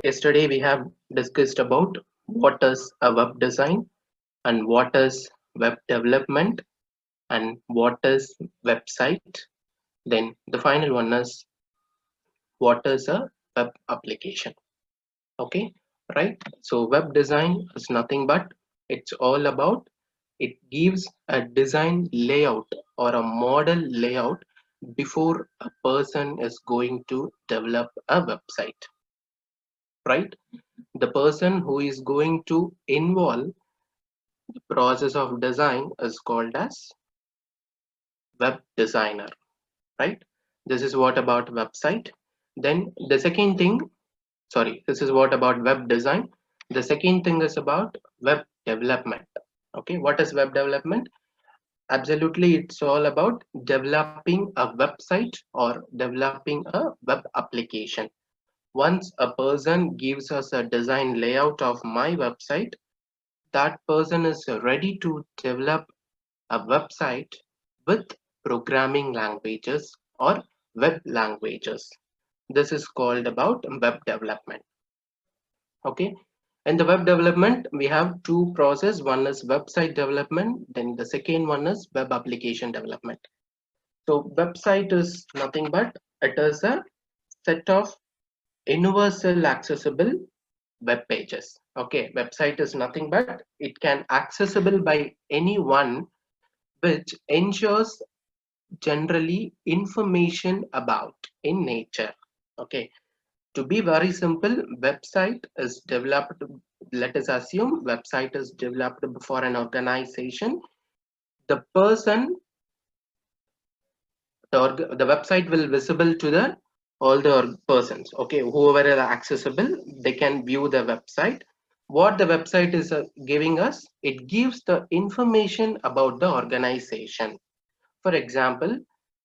Yesterday we have discussed about what is a web design and what is web development and what is website. Then the final one is what is a web application. Okay, right? So web design is nothing but it's all about it gives a design layout or a model layout before a person is going to develop a website, right? The person who is going to involve the process of design is called as web designer, right? This is what about website. Then the second thing, sorry, this is what about web design. The second thing is about web development. Okay, what is web development? Absolutely, it's all about developing a website or developing a web application. Once a person gives us a design layout of my website, that person is ready to develop a website with programming languages or web languages. This is called about web development. Okay. In the web development, we have two process. One is website development. Then the second one is web application development. So website is nothing but it is a set of universal accessible web pages. Okay. Website is nothing but it can accessible by anyone, which ensures generally information about in nature. Okay, to be very simple, website is developed, let us assume website is developed for an organization. The person, the website will visible to the all the persons. Okay, whoever is accessible, they can view the website. What the website is giving us, it gives the information about the organization. For example,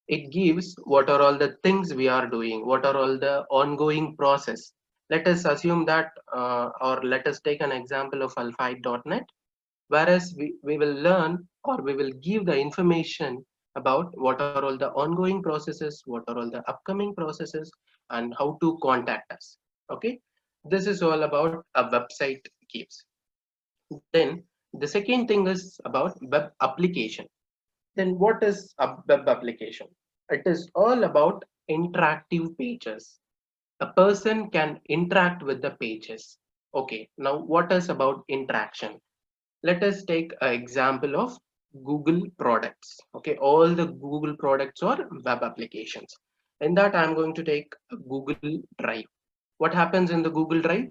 it gives what are all the things we are doing, what are all the ongoing process. Let us assume that, or let us take an example of alphite.net, whereas we will learn or we will give the information about what are all the ongoing processes, what are all the upcoming processes, and how to contact us. Okay, this is all about a website gives. Then the second thing is about web application. Then what is a web application? It is all about interactive pages. A person can interact with the pages. Okay, now what is about interaction? Let us take an example of Google products. Okay, all the Google products are web applications. In that, I'm going to take a Google Drive. What happens in the Google Drive?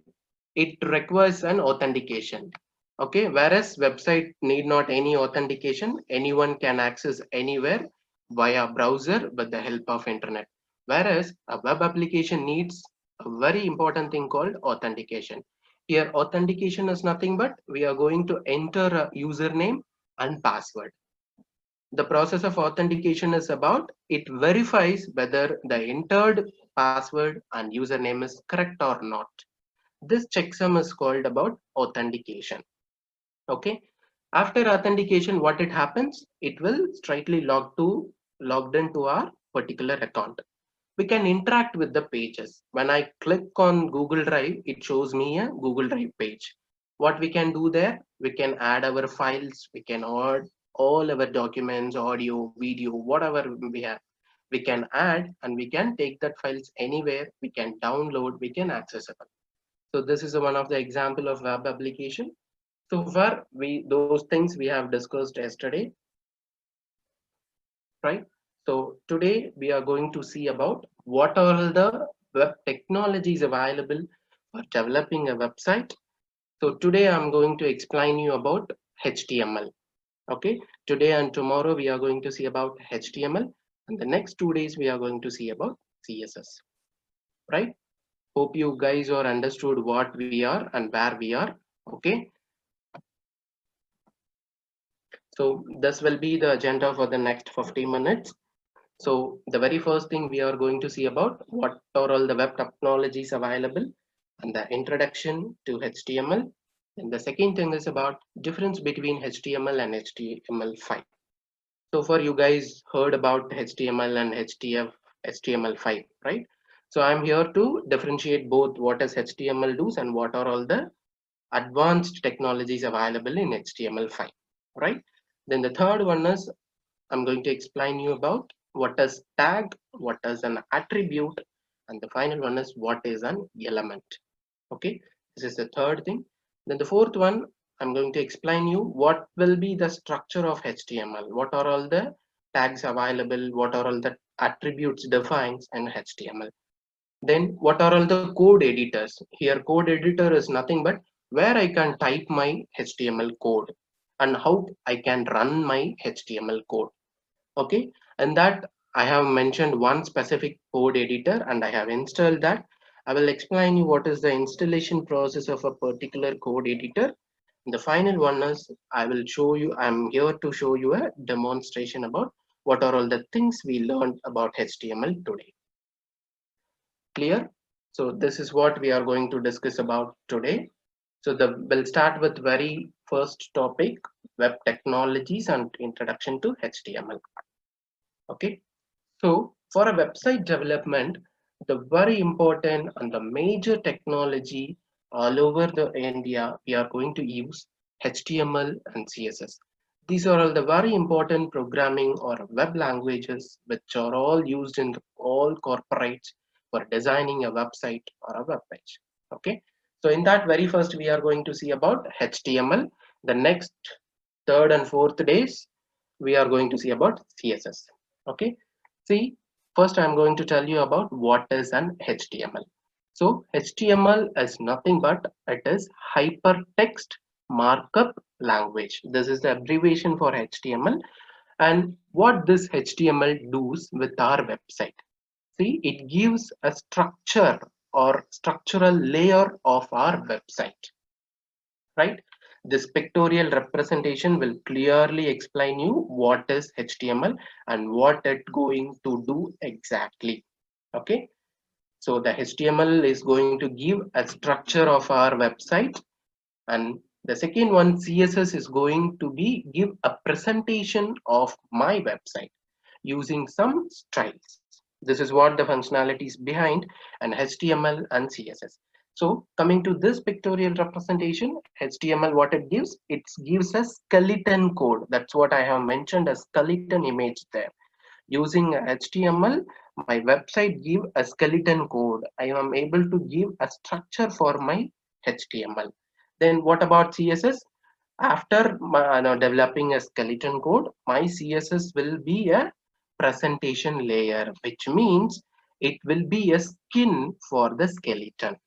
It requires an authentication. Okay, whereas website need not any authentication, anyone can access anywhere via browser with the help of internet. Whereas a web application needs a very important thing called authentication. Here authentication is nothing but we are going to enter a username and password. The process of authentication is about it verifies whether the entered password and username is correct or not. This checksum is called about authentication. Okay, after authentication, what it happens, it will straightly logged into our particular account. We can interact with the pages. When I click on Google Drive, it shows me a Google Drive page. What we can do there, we can add our files, we can add all our documents, audio, video, whatever we have, we can add and we can take that files anywhere, we can download, we can access it. So this is one of the example of web application. So far, those things we have discussed yesterday, right? So today we are going to see about what are the web technologies available for developing a website. So today I'm going to explain you about HTML. Okay, today and tomorrow we are going to see about HTML, and the next 2 days we are going to see about CSS. Right? Hope you guys are understood what we are and where we are. Okay. So this will be the agenda for the next 50 minutes. So the very first thing we are going to see about what are all the web technologies available and the introduction to HTML. And the second thing is about difference between HTML and HTML5. So far you guys heard about HTML and HTML5, right? So I'm here to differentiate both what is HTML does and what are all the advanced technologies available in HTML5, right? Then the third one is I'm going to explain you about what is tag, what is an attribute, and the final one is what is an element. Okay, this is the third thing. Then the fourth one, I'm going to explain you what will be the structure of HTML, what are all the tags available, what are all the attributes defined in HTML. Then what are all the code editors? Here code editor is nothing but where I can type my HTML code and how I can run my HTML code. Okay, and that I have mentioned one specific code editor and I have installed that. I will explain you what is the installation process of a particular code editor. The final one is I will show you, I'm here to show you a demonstration about what are all the things we learned about HTML today. Clear? So this is what we are going to discuss about today. So we'll start with very first topic, web technologies and introduction to HTML. Okay. So for a website development, the very important and the major technology all over the India, we are going to use HTML and CSS. These are all the very important programming or web languages which are all used in all corporates for designing a website or a web page. Okay. So in that very first, we are going to see about HTML. The next third and fourth days, we are going to see about CSS. Okay. See, first I'm going to tell you about what is an HTML. So HTML is nothing but it is hypertext markup language. This is the abbreviation for HTML. And what this HTML does with our website. See, it gives a structure or structural layer of our website, right? This pictorial representation will clearly explain you what is HTML and what it going to do exactly. Okay, so the HTML is going to give a structure of our website, and the second one, CSS, is going to be give a presentation of my website using some styles. This is what the functionalities behind an HTML and CSS. So coming to this pictorial representation, HTML, what it gives a skeleton code. That's what I have mentioned, a skeleton image there. Using HTML, my website give a skeleton code. I am able to give a structure for my HTML. Then what about CSS? After developing a skeleton code, my CSS will be a presentation layer, which means it will be a skin for the skeleton.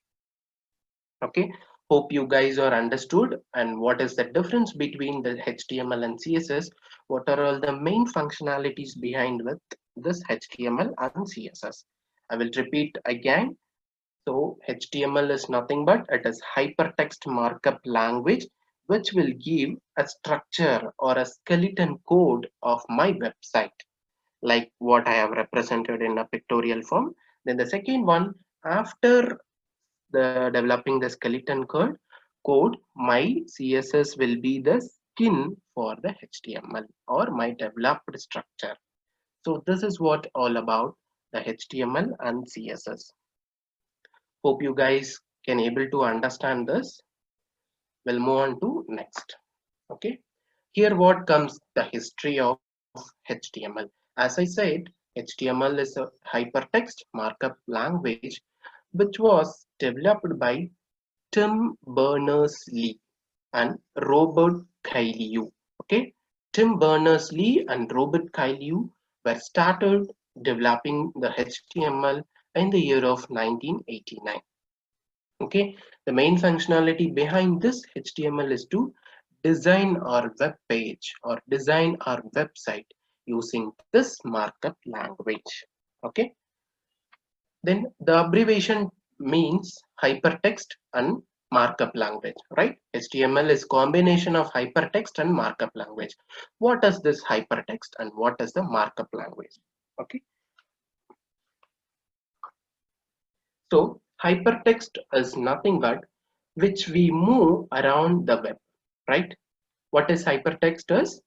Okay, hope you guys are understood and what is the difference between the HTML and CSS. What are all the main functionalities behind with this HTML and CSS? I will repeat again. So HTML is nothing but it is hypertext markup language which will give a structure or a skeleton code of my website, like what I have represented in a pictorial form. Then the second one, after the developing the skeleton code, my CSS will be the skin for the HTML or my developed structure. So this is what all about the HTML and CSS. Hope you guys can able to understand this. We'll move on to next. Okay. Here what comes the history of HTML. As I said, HTML is a hypertext markup language which was developed by Tim Berners-Lee and Robert Cailliau. Okay, Tim Berners-Lee and Robert Cailliau were started developing the HTML in the year of 1989. Okay, the main functionality behind this HTML is to design our web page or design our website using this markup language. Okay, then the abbreviation means hypertext and markup language, right? HTML is combination of hypertext and markup language. What is this hypertext and what is the markup language? Okay, so hypertext is nothing but which we move around the web, right? What is hypertext is?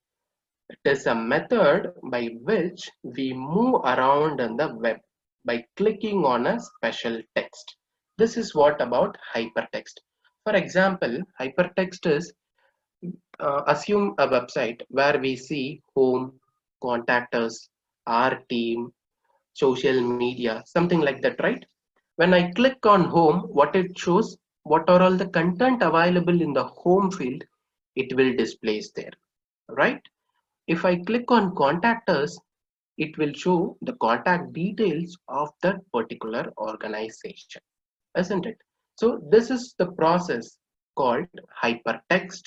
It is a method by which we move around in the web. by clicking on a special text. This is what about hypertext. For example, hypertext is assume a website where we see home, contact us, our team, social media, something like that, right? When I click on home, what it shows, what are all the content available in the home field, it will displays there, right? If I click on contact us, it will show the contact details of that particular organization, isn't it? So this is the process called hypertext.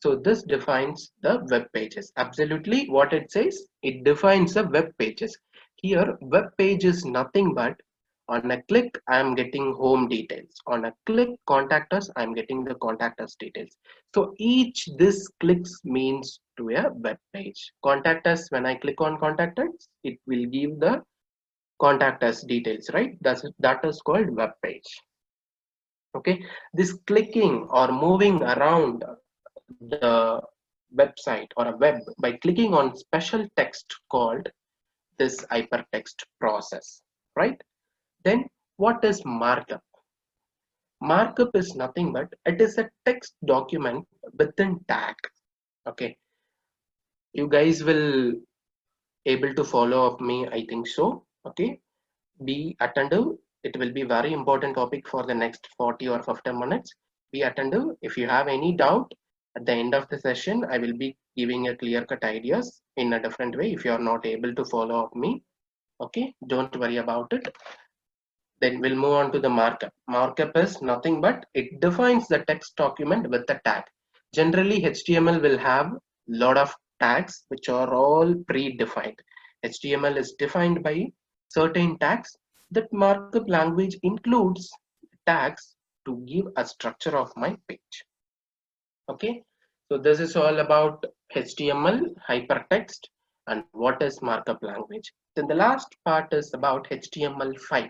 So this defines the web pages. Absolutely what it says, it defines the web pages. Here web page is nothing but on a click I am getting home details. On a click contact us, I am getting the contact us details. So each this clicks means to a web page. Contact us, when I click on contact us, it will give the contact us details, right? That is called web page. Okay, this clicking or moving around the website or a web by clicking on special text called this hypertext process, right? Then what is markup? Markup is nothing but it is a text document within tag. Okay, you guys will able to follow up me, I think so. Okay, be attentive. It will be very important topic for the next 40 or 50 minutes. Be attentive. If you have any doubt at the end of the session, I will be giving a clear cut ideas in a different way. If you are not able to follow up me, okay, don't worry about it. Then we'll move on to the markup. Markup is nothing but it defines the text document with a tag. Generally, HTML will have lot of tags which are all predefined. HTML is defined by certain tags. That markup language includes tags to give a structure of my page. Okay, so this is all about HTML, hypertext, and what is markup language. Then the last part is about HTML5.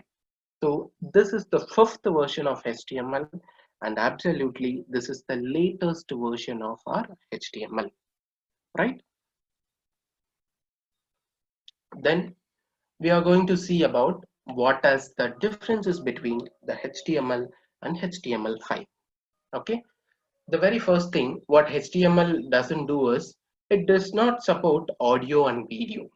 So this is the fifth version of HTML, and absolutely this is the latest version of our HTML, right? Then we are going to see about what are the differences between the HTML and HTML5. Okay, the very first thing what HTML doesn't do is it does not support audio and video.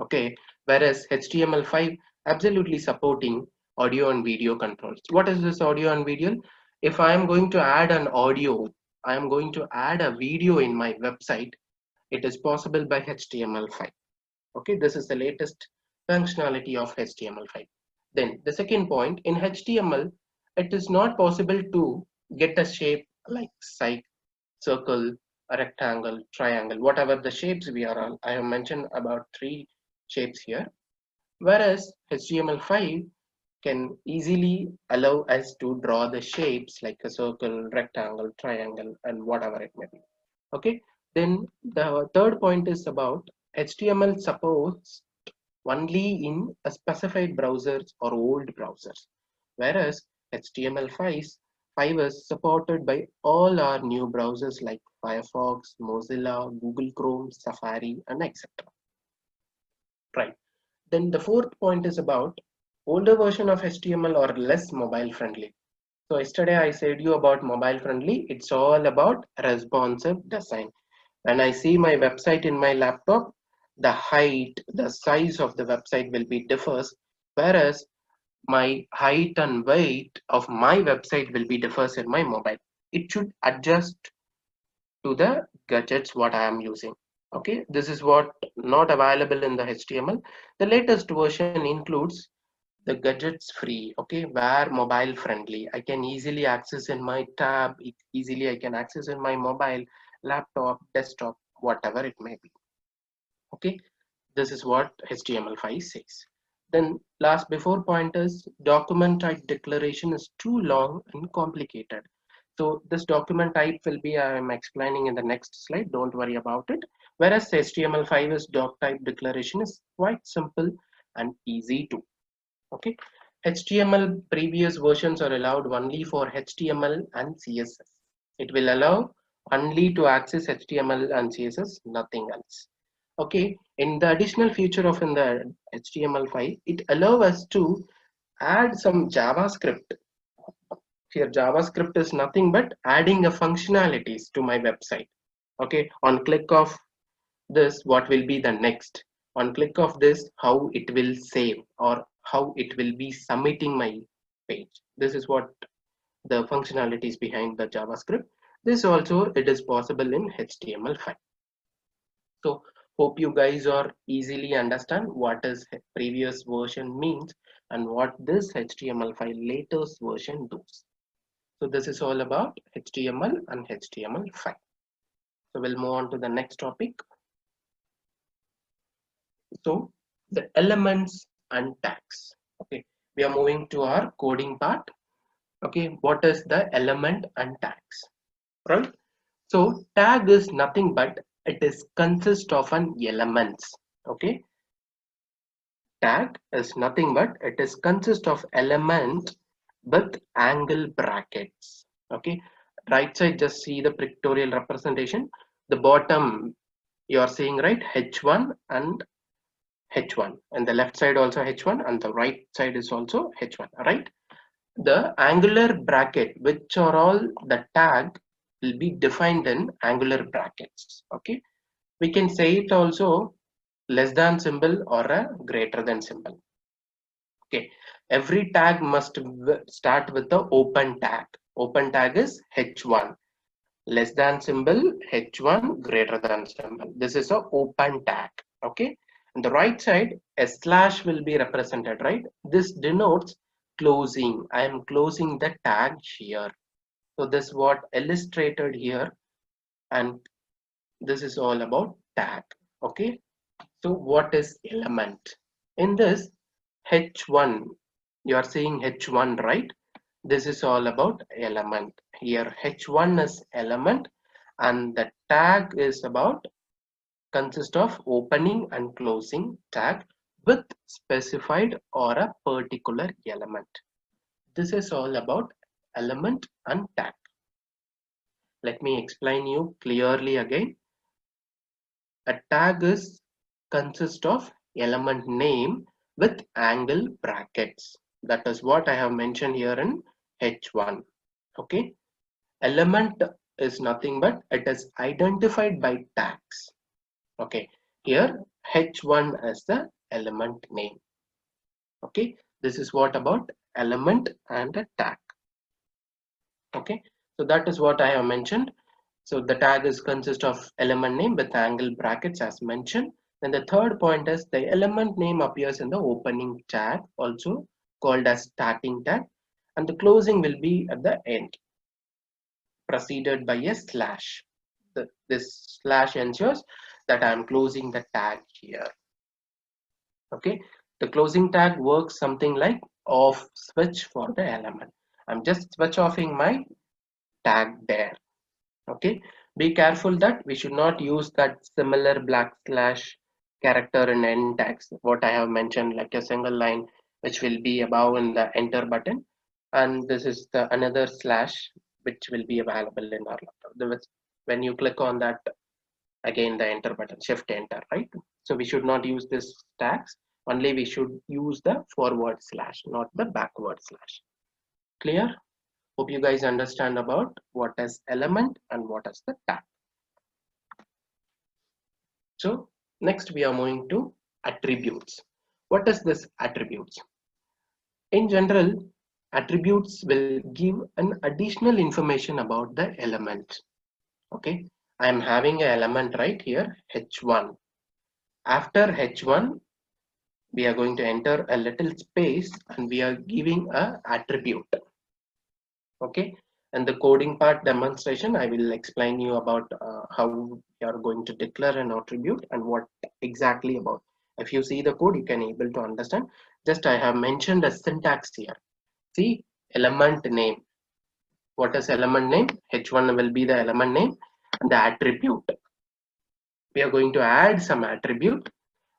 Okay, whereas HTML5 absolutely supporting audio and video controls. What is this audio and video? If I am going to add an audio, I am going to add a video in my website, it is possible by HTML5. Okay, this is the latest functionality of HTML5. Then the second point, in HTML, it is not possible to get a shape like circle, a rectangle, triangle, whatever the shapes we are on. I have mentioned about 3 shapes here. Whereas HTML5 can easily allow us to draw the shapes like a circle, rectangle, triangle, and whatever it may be. Okay. Then the third point is about HTML supports only in a specified browsers or old browsers, whereas HTML5 is supported by all our new browsers like Firefox, Mozilla, Google Chrome, Safari, and etc. Right. Then the fourth point is about older version of HTML or less mobile friendly. So yesterday I said you about mobile friendly. It's all about responsive design. When I see my website in my laptop, the height, the size of the website will be differs, whereas my height and weight of my website will be differs in my mobile. It should adjust to the gadgets what I am using. Okay, this is what not available in the HTML. The latest version includes the gadgets free, okay, where mobile friendly. I can easily access in my tab, easily I can access in my mobile, laptop, desktop, whatever it may be. Okay, this is what HTML5 says. Then last before point is document type declaration is too long and complicated. So this document type will be I'm explaining in the next slide. Don't worry about it. Whereas HTML5 is doc type declaration is quite simple and easy to. Okay, HTML previous versions are allowed only for HTML and CSS. It will allow only to access HTML and CSS, nothing else. Okay, in the additional feature of in the HTML5, it allows us to add some JavaScript. Here JavaScript is nothing but adding a functionalities to my website. Okay, on click of this, what will be the next? On click of this, how it will save or how it will be submitting my page. This is what the functionalities behind the JavaScript. This also it is possible in HTML5. So hope you guys are easily understand what is previous version means and what this HTML5 latest version does. So this is all about HTML and HTML5. So we'll move on to the next topic. So the elements and tags. Okay, we are moving to our coding part. Okay, what is the element and tags? Right. So tag is nothing but it is consist of an elements. Okay, tag is nothing but it is consist of element with angle brackets. Okay, right side just see the pictorial representation. The bottom you are seeing right h1 and h1, and the left side also h1 and the right side is also h1, right? The angular bracket which are all the tag will be defined in angular brackets. Okay, we can say it also less than symbol or a greater than symbol. Okay, every tag must start with the open tag. Open tag is h1, less than symbol h1, greater than symbol. This is a open tag. Okay, on the right side a slash will be represented, right? This denotes closing. I am closing the tag here. So this is what illustrated here, and this is all about tag. Okay, so what is element? In this h1, you are seeing h1, right? This is all about element. Here h1 is element and the tag is about consist of opening and closing tag with specified or a particular element. This is all about element and tag. Let me explain you clearly again. A tag is consist of element name with angle brackets. That is what I have mentioned here in h1. Okay, element is nothing but it is identified by tags. Okay, here h1 is the element name. Okay, this is what about element and a tag. Okay, so that is what I have mentioned. So the tag is consist of element name with angle brackets as mentioned. Then the third point is the element name appears in the opening tag, also called as starting tag, and the closing will be at the end, preceded by a slash. This slash ensures that I am closing the tag here. Okay, the closing tag works something like off switch for the element. I'm just switch offing my tag there. Okay, be careful that we should not use that similar black slash character in end tags, what I have mentioned, like a single line which will be above in the enter button, and this is the another slash which will be available in our laptop. When you click on that, again the enter button, shift enter, right? So we should not use this tags, only we should use the forward slash, not the backward slash. Clear? Hope you guys understand about what is element and what is the tag. So next we are moving to attributes. What is this attributes? In general, attributes will give an additional information about the element. Okay, I am having an element right here, h1. After h1, we are going to enter a little space and we are giving a attribute. Okay, and the coding part demonstration I will explain you about how you are going to declare an attribute and what exactly about. If you see the code you can able to understand. Just I have mentioned a syntax here. See, element name. What is element name? h1 will be the element name and the attribute. We are going to add some attribute,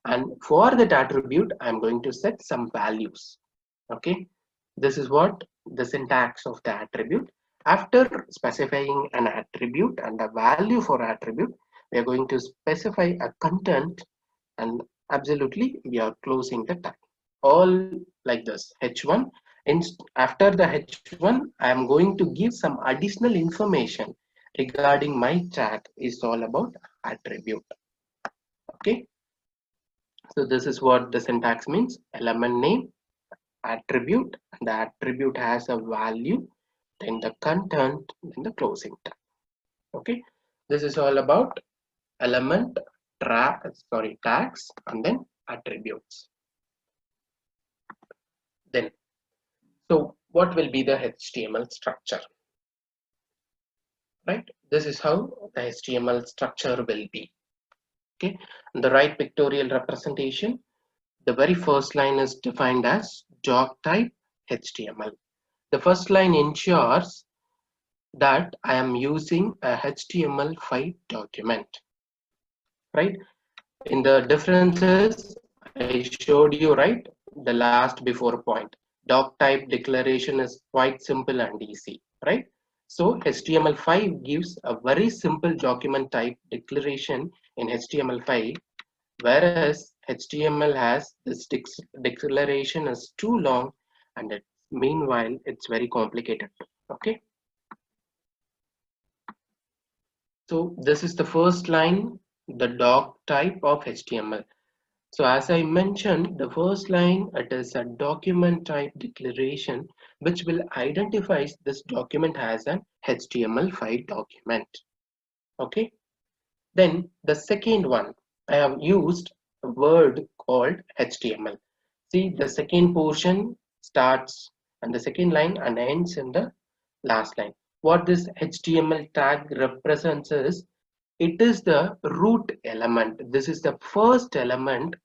and for that attribute I'm going to set some values. Okay, this is what the syntax of the attribute. After specifying an attribute and a value for attribute, we are going to specify a content and absolutely we are closing the tag. All like this H1. After the H1, I am going to give some additional information regarding my tag is all about attribute. Okay, so this is what the syntax means: element name, attribute, and the attribute has a value, then the content, then the closing tag. Okay, this is all about element tags and then attributes. Then, so what will be the HTML structure? Right, this is how the HTML structure will be. Okay, and the right pictorial representation, the very first line is defined as doc type HTML. The first line ensures that I am using a HTML5 document. Right, in the differences I showed you, right, the last before point, doc type declaration is quite simple and easy, right? So HTML5 gives a very simple document type declaration in HTML5, whereas HTML has this declaration is too long, and meanwhile it's very complicated. Okay, so this is the first line, the doc type of HTML. So as I mentioned, the first line, it is a document type declaration which will identify this document as an HTML5 document. Okay. Then the second one, I have used a word called HTML. See, the second portion starts and the second line and ends in the last line. What this HTML tag represents is, it is the root element. This is the first element.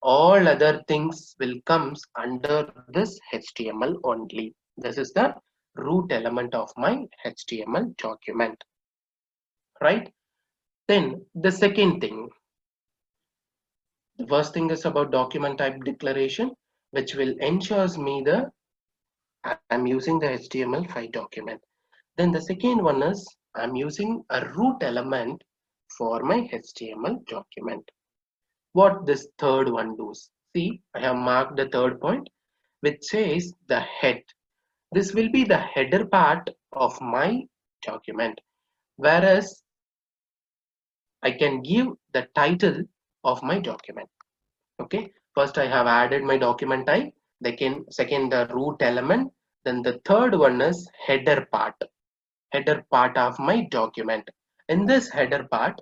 All other things will comes under this HTML only. This is the root element of my HTML document, right? Then the second thing, the first thing is about document type declaration, which will ensures me the I'm using the HTML5 document. Then the second one is I'm using a root element for my HTML document. What this third one does? See, I have marked the third point, which says the head. This will be the header part of my document, whereas I can give the title of my document. Okay, first I have added my document type, second the root element, then the third one is header part of my document. In this header part,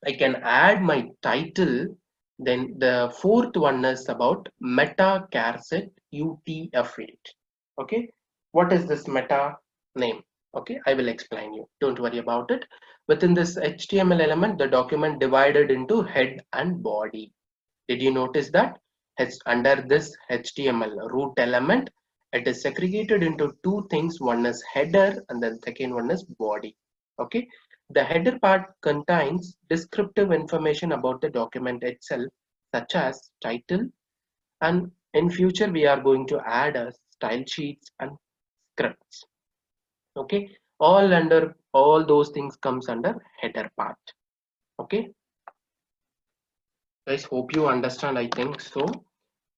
I can add my title. Then the fourth one is about meta charset UTF-8. Okay, what is this meta name? Okay, I will explain you. Don't worry about it. Within this HTML element, the document divided into head and body. Did you notice that? Under this HTML root element, it is segregated into two things. One is header and the second one is body. Okay, the header part contains descriptive information about the document itself, such as title, and in future we are going to add a style sheets and scripts. Okay, all those things comes under header part. Okay, guys, hope you understand. I think so.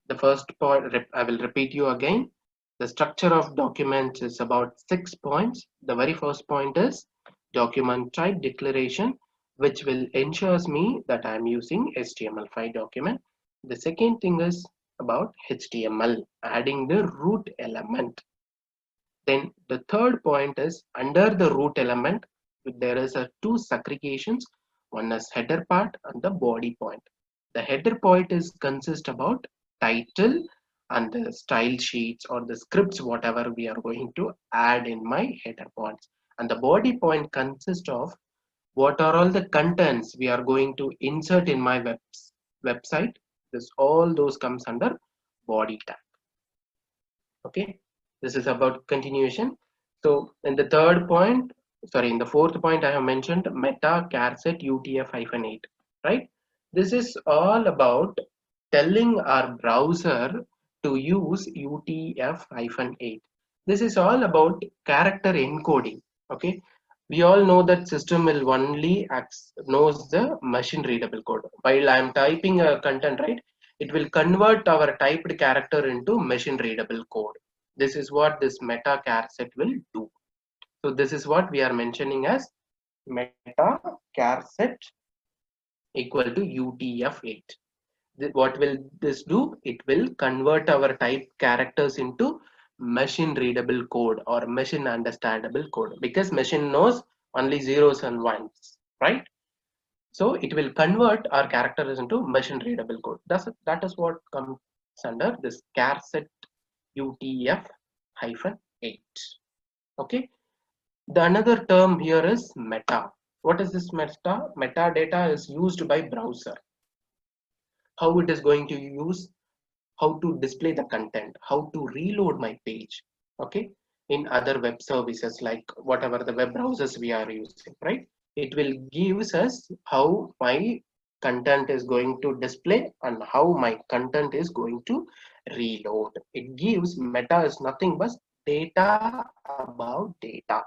The first point, I will repeat you again. The structure of documents is about 6 points. The very first point is document type declaration, which will ensures me that I am using HTML5 document. The second thing is about HTML, adding the root element. Then the third point is under the root element, there is a two segregations. One is header part and the body point. The header point is consist about title and the style sheets or the scripts, whatever we are going to add in my header points. And the body point consists of what are all the contents we are going to insert in my website. This all those comes under body tag. Okay, this is about continuation. So in the in the fourth point, I have mentioned meta charset UTF-8, right? This is all about telling our browser to use UTF-8. This is all about character encoding. Okay, We all know that system will only knows the machine readable code. While I am typing a content, right, it will convert our typed character into machine readable code. This is what this meta char set will do. So this is what we are mentioning as meta char set equal to UTF-8. What will this do? It will convert our type characters into machine readable code or machine understandable code, because machine knows only zeros and ones, right? So it will convert our characters into machine readable code. That is what comes under this char set UTF-8. Okay. The another term here is meta. What is this meta? Metadata is used by browser. How it is going to use, how to display the content, how to reload my page, okay, in other web services like whatever the web browsers we are using, right? It will gives us how my content is going to display and how my content is going to reload. It gives, meta is nothing but data about data,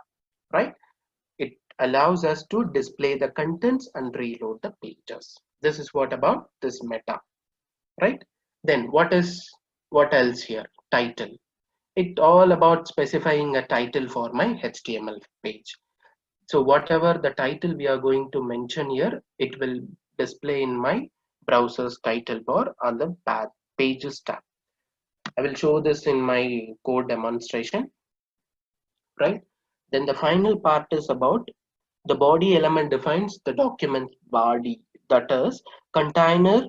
right? It allows us to display the contents and reload the pages. This is what about this meta, right? Then what else here? Title. It all about specifying a title for my HTML page. So whatever the title we are going to mention here, it will display in my browser's title bar on the pages tab. I will show this in my code demonstration, right? Then the final part is about the body element defines the document body. That is, container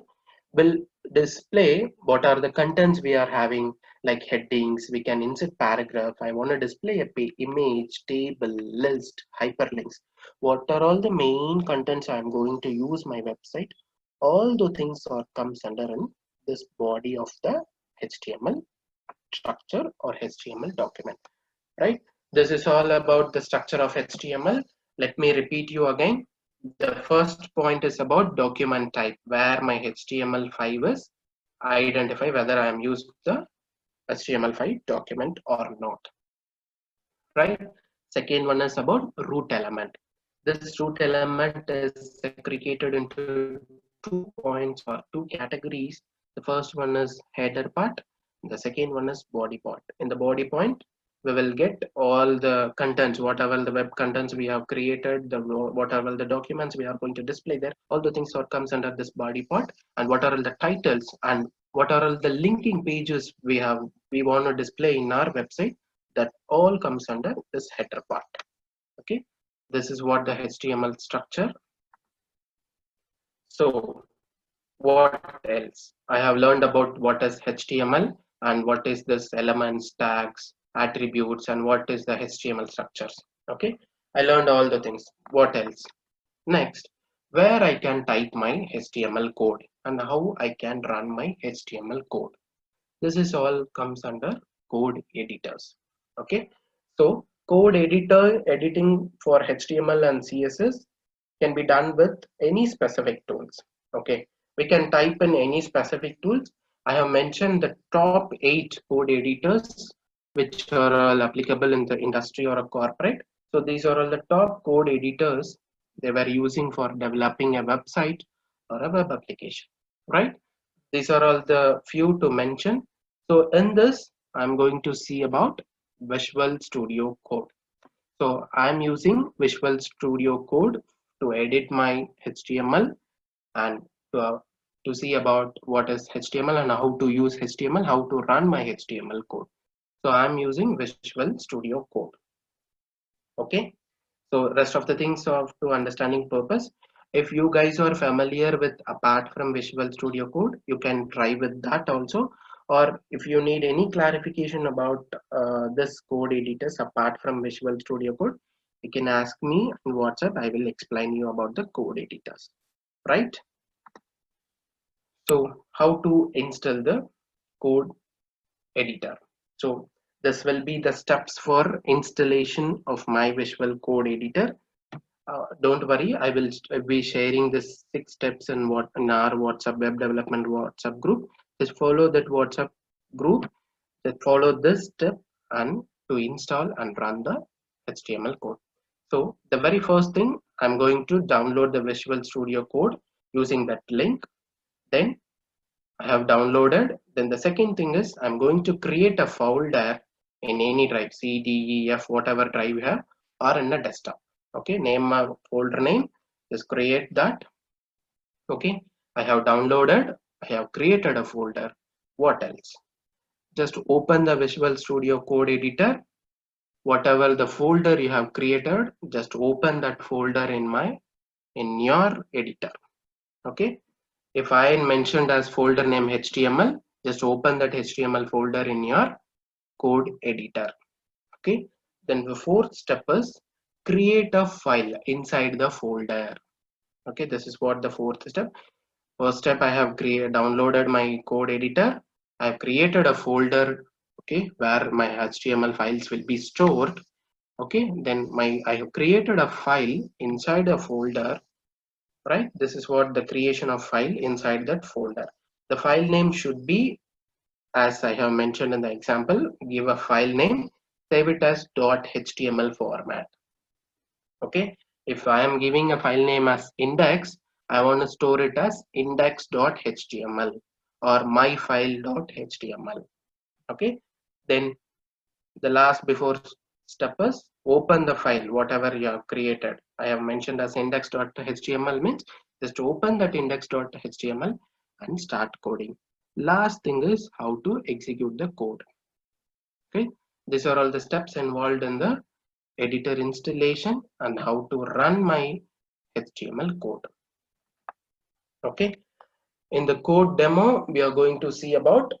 will display what are the contents we are having, like headings. We can insert paragraph. I want to display a image, table, list, hyperlinks. What are all the main contents I am going to use my website? All the things are comes under in this body of the HTML structure or HTML document, right? This is all about the structure of HTML. Let me repeat you again. The first point is about document type, where my HTML5 is. I identify whether I am used the HTML5 document or not, right? Second one is about root element. This root element is segregated into 2 points or two categories. The first one is header part. The second one is body part. In the body point, we will get all the contents, whatever the web contents we have created, the whatever the documents we are going to display there, all the things that comes under this body part, and what are all the titles and what are all the linking pages we want to display in our website. That all comes under this header part. Okay, this is what the HTML structure. So what else? I have learned about what is HTML and what is this elements, tags, attributes, and what is the HTML structures. Okay, I learned all the things. What else? Next, where I can type my HTML code and how I can run my HTML code. This is all comes under code editors. Okay, so code editing for HTML and CSS can be done with any specific tools. Okay, we can type in any specific tools. I have mentioned the top 8 code editors which are all applicable in the industry or a corporate. So these are all the top code editors they were using for developing a website or a web application, right? These are all the few to mention. So in this, I'm going to see about Visual Studio Code. So I'm using Visual Studio Code to edit my HTML and to see about what is HTML and how to use HTML, how to run my HTML code. So I'm using Visual Studio Code. Okay. So rest of the things of to understanding purpose. If you guys are familiar with apart from Visual Studio Code, you can try with that also. Or if you need any clarification about this code editors apart from Visual Studio Code, you can ask me in WhatsApp. I will explain you about the code editors, right? So how to install the code editor. So this will be the steps for installation of my Visual Code Editor. Don't worry, I will be sharing this 6 steps in our WhatsApp web development WhatsApp group. Just follow that WhatsApp group. Just follow this step and to install and run the HTML code. So the very first thing, I'm going to download the Visual Studio Code using that link. Then I have downloaded. Then the second thing is I'm going to create a folder in any drive, C, D, E, F, whatever drive you have, or in a desktop. Okay, name a folder name, just create that. Okay, I have downloaded, I have created a folder. What else? Just open the Visual Studio Code editor. Whatever the folder you have created, just open that folder in your editor. Okay, if I mentioned as folder name HTML, just open that HTML folder in your code editor. Okay, then the fourth step is create a file inside the folder. Okay, this is what the fourth step. First step, I have downloaded my code editor. I have created a folder, okay, where my HTML files will be stored. Okay, then I have created a file inside a folder, right? This is what the creation of file inside that folder. The file name should be, as I have mentioned in the example, give a file name, save it as .html format. Okay, if I am giving a file name as index, I want to store it as index.html or myfile.html. Okay, then the last before step is open the file, whatever you have created. I have mentioned as index.html means just open that index.html and start coding. Last thing is how to execute the code. Okay, these are all the steps involved in the editor installation and how to run my HTML code. Okay, in the code demo, we are going to see about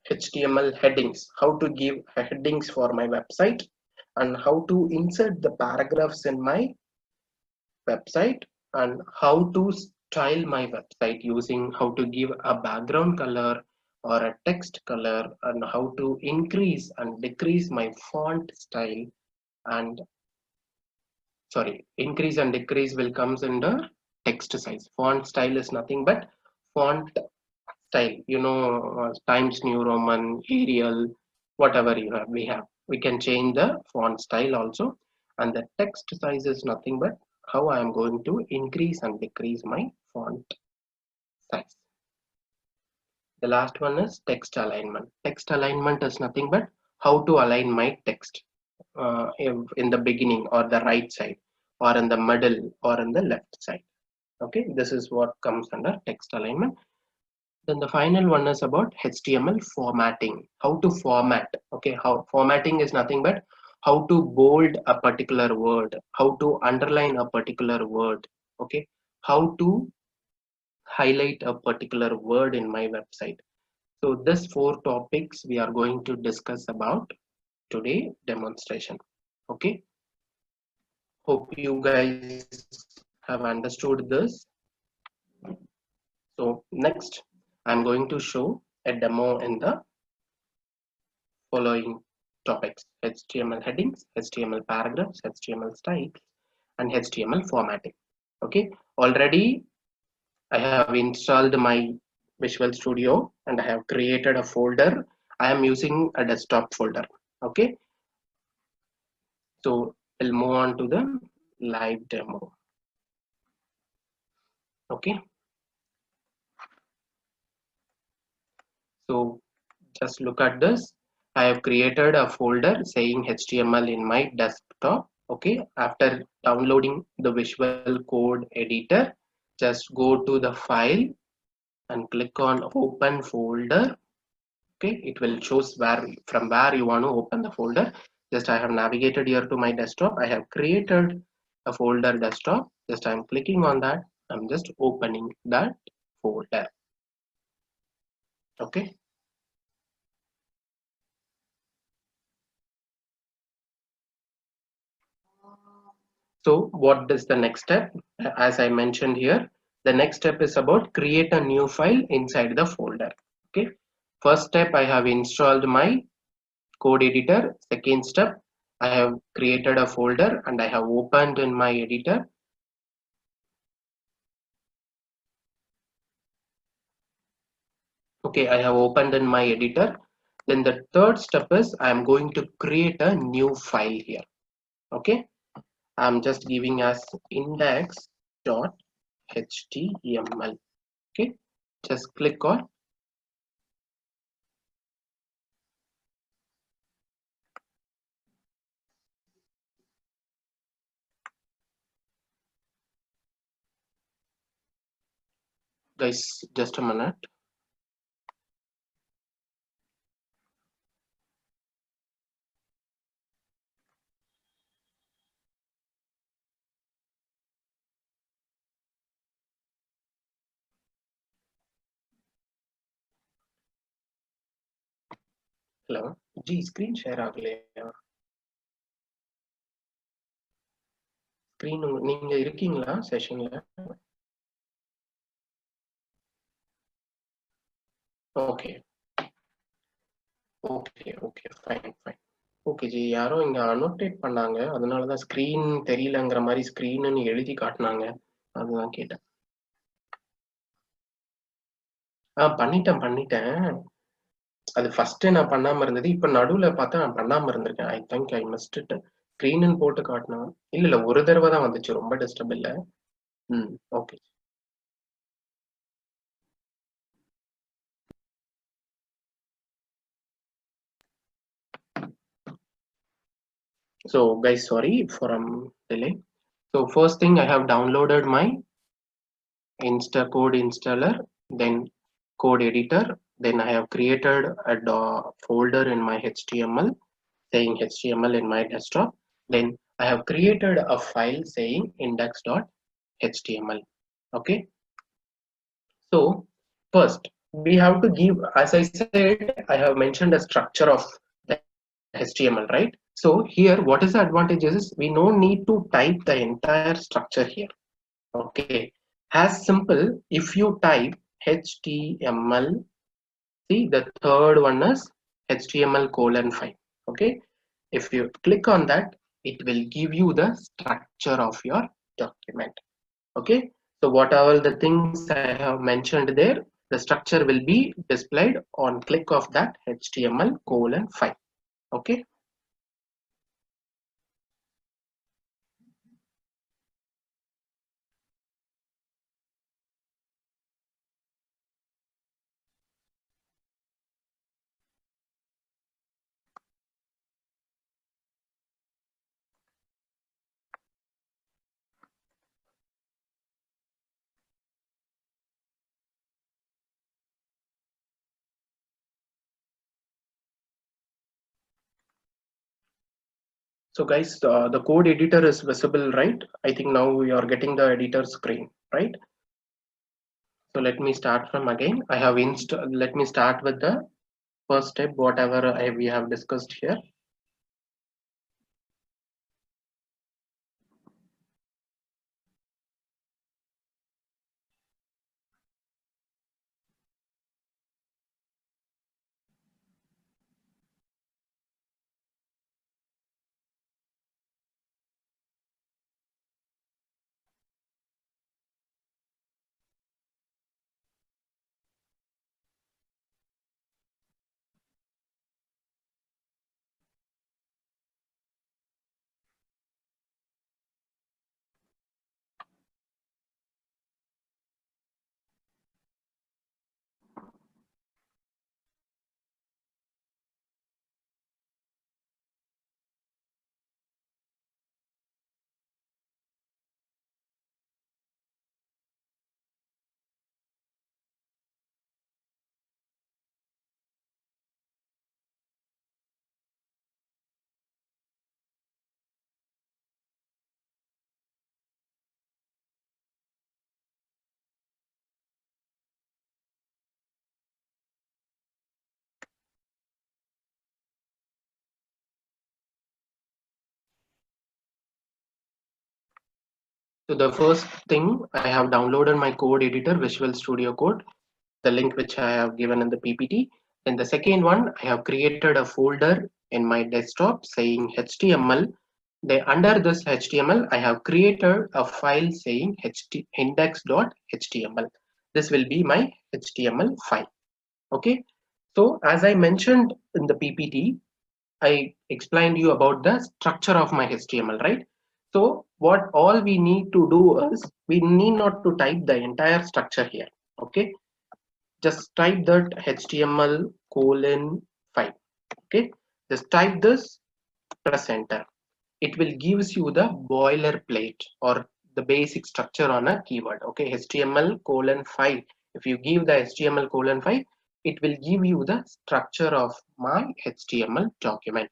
HTML headings, how to give headings for my website and how to insert the paragraphs in my website and how to style my website using how to give a background color or a text color and how to increase and decrease my font style and increase and decrease will comes under text size. Font style is nothing but font style, Times New Roman, Arial, whatever we can change the font style also. And the text size is nothing but how I am going to increase and decrease my font size. The last one is text alignment. Text alignment is nothing but how to align my text in the beginning or the right side or in the middle or in the left side. Okay, this is what comes under text alignment. Then the final one is about HTML formatting, how to format. Okay, how formatting is nothing but how to bold a particular word, how to underline a particular word. Okay, how to highlight a particular word in my website. So this 4 topics we are going to discuss about today demonstration. Okay, hope you guys have understood this. So next I'm going to show a demo in the following topics: HTML headings, HTML paragraphs, HTML styles, and HTML formatting. Okay, already I have installed my Visual Studio and I have created a folder. I am using a desktop folder. Okay, so we'll move on to the live demo. Okay, so just look at this. I have created a folder saying HTML in my desktop. Okay, after downloading the Visual Code Editor, just go to the file and click on open folder. Okay, it will shows from where you want to open the folder. Just I have navigated here to my desktop. I have created a folder desktop. Just I'm clicking on that. I'm just opening that folder. Okay, so what is the next step? As I mentioned here, the next step is about create a new file inside the folder. Okay, first step, I have installed my code editor. Second step, I have created a folder and I have opened in my editor. Okay, I have opened in my editor. Then the third step is I am going to create a new file here. Okay, I'm just giving as index.html. Okay, just click on. Guys, just a minute. Hello. Ji screen share ஆகலையா? Screen நீங்க இருக்கீங்களா செஷன்ல? Okay okay okay fine fine. Okay ஜி, யாரோ இங்க அனோட்டேட் பண்ணாங்க, அதனாலதான் screen தெரியலங்கிற மாதிரி ஸ்கிரீன்னு எழுதி காட்டினாங்க, அதுதான் கேட்டேன். பண்ணிட்டேன். அது ஃபர்ஸ்ட் நான் பண்ணாம இருந்தது, இப்ப நடுவுல பார்த்தா நான் பண்ணாம இருந்திருக்கேன். I think I missed it. ஸ்கிரீன்னு போட்டு காட்டினா இல்ல ஒரு தடவை தான் வந்துச்சு, ரொம்ப டிஸ்டர்ப் இல்ல. Okay. So guys, sorry for delay. So first thing, I have downloaded my code installer, then code editor, then I have created a folder in my HTML saying HTML in my desktop. Then I have created a file saying index.html. Okay, so first we have to give, as I said, I have mentioned a structure of the HTML, right? So here what is the advantage is we no need to type the entire structure here. Okay, as simple, if you type HTML, see the third one is HTML:5. Okay, if you click on that, it will give you the structure of your document. Okay, so whatever the things I have mentioned there, the structure will be displayed on click of that HTML:5. Okay, so guys, the code editor is visible, right? I think now you are getting the editor screen, right? So let me start from again. I have let me start with the first step, whatever we have discussed here. So the first thing, I have downloaded my code editor, Visual Studio Code, the link which I have given in the PPT. Then the second one, I have created a folder in my desktop saying HTML. Under this HTML, I have created a file saying index.html. This will be my HTML file. Okay, so as I mentioned in the PPT, I explained you about the structure of my HTML, right? So what all we need to do is, we need not to type the entire structure here. Okay, just type that HTML colon 5. Okay, just type this, press enter. It will gives you the boilerplate or the basic structure on a keyword. Okay, HTML colon 5. If you give the HTML colon 5, it will give you the structure of my HTML document.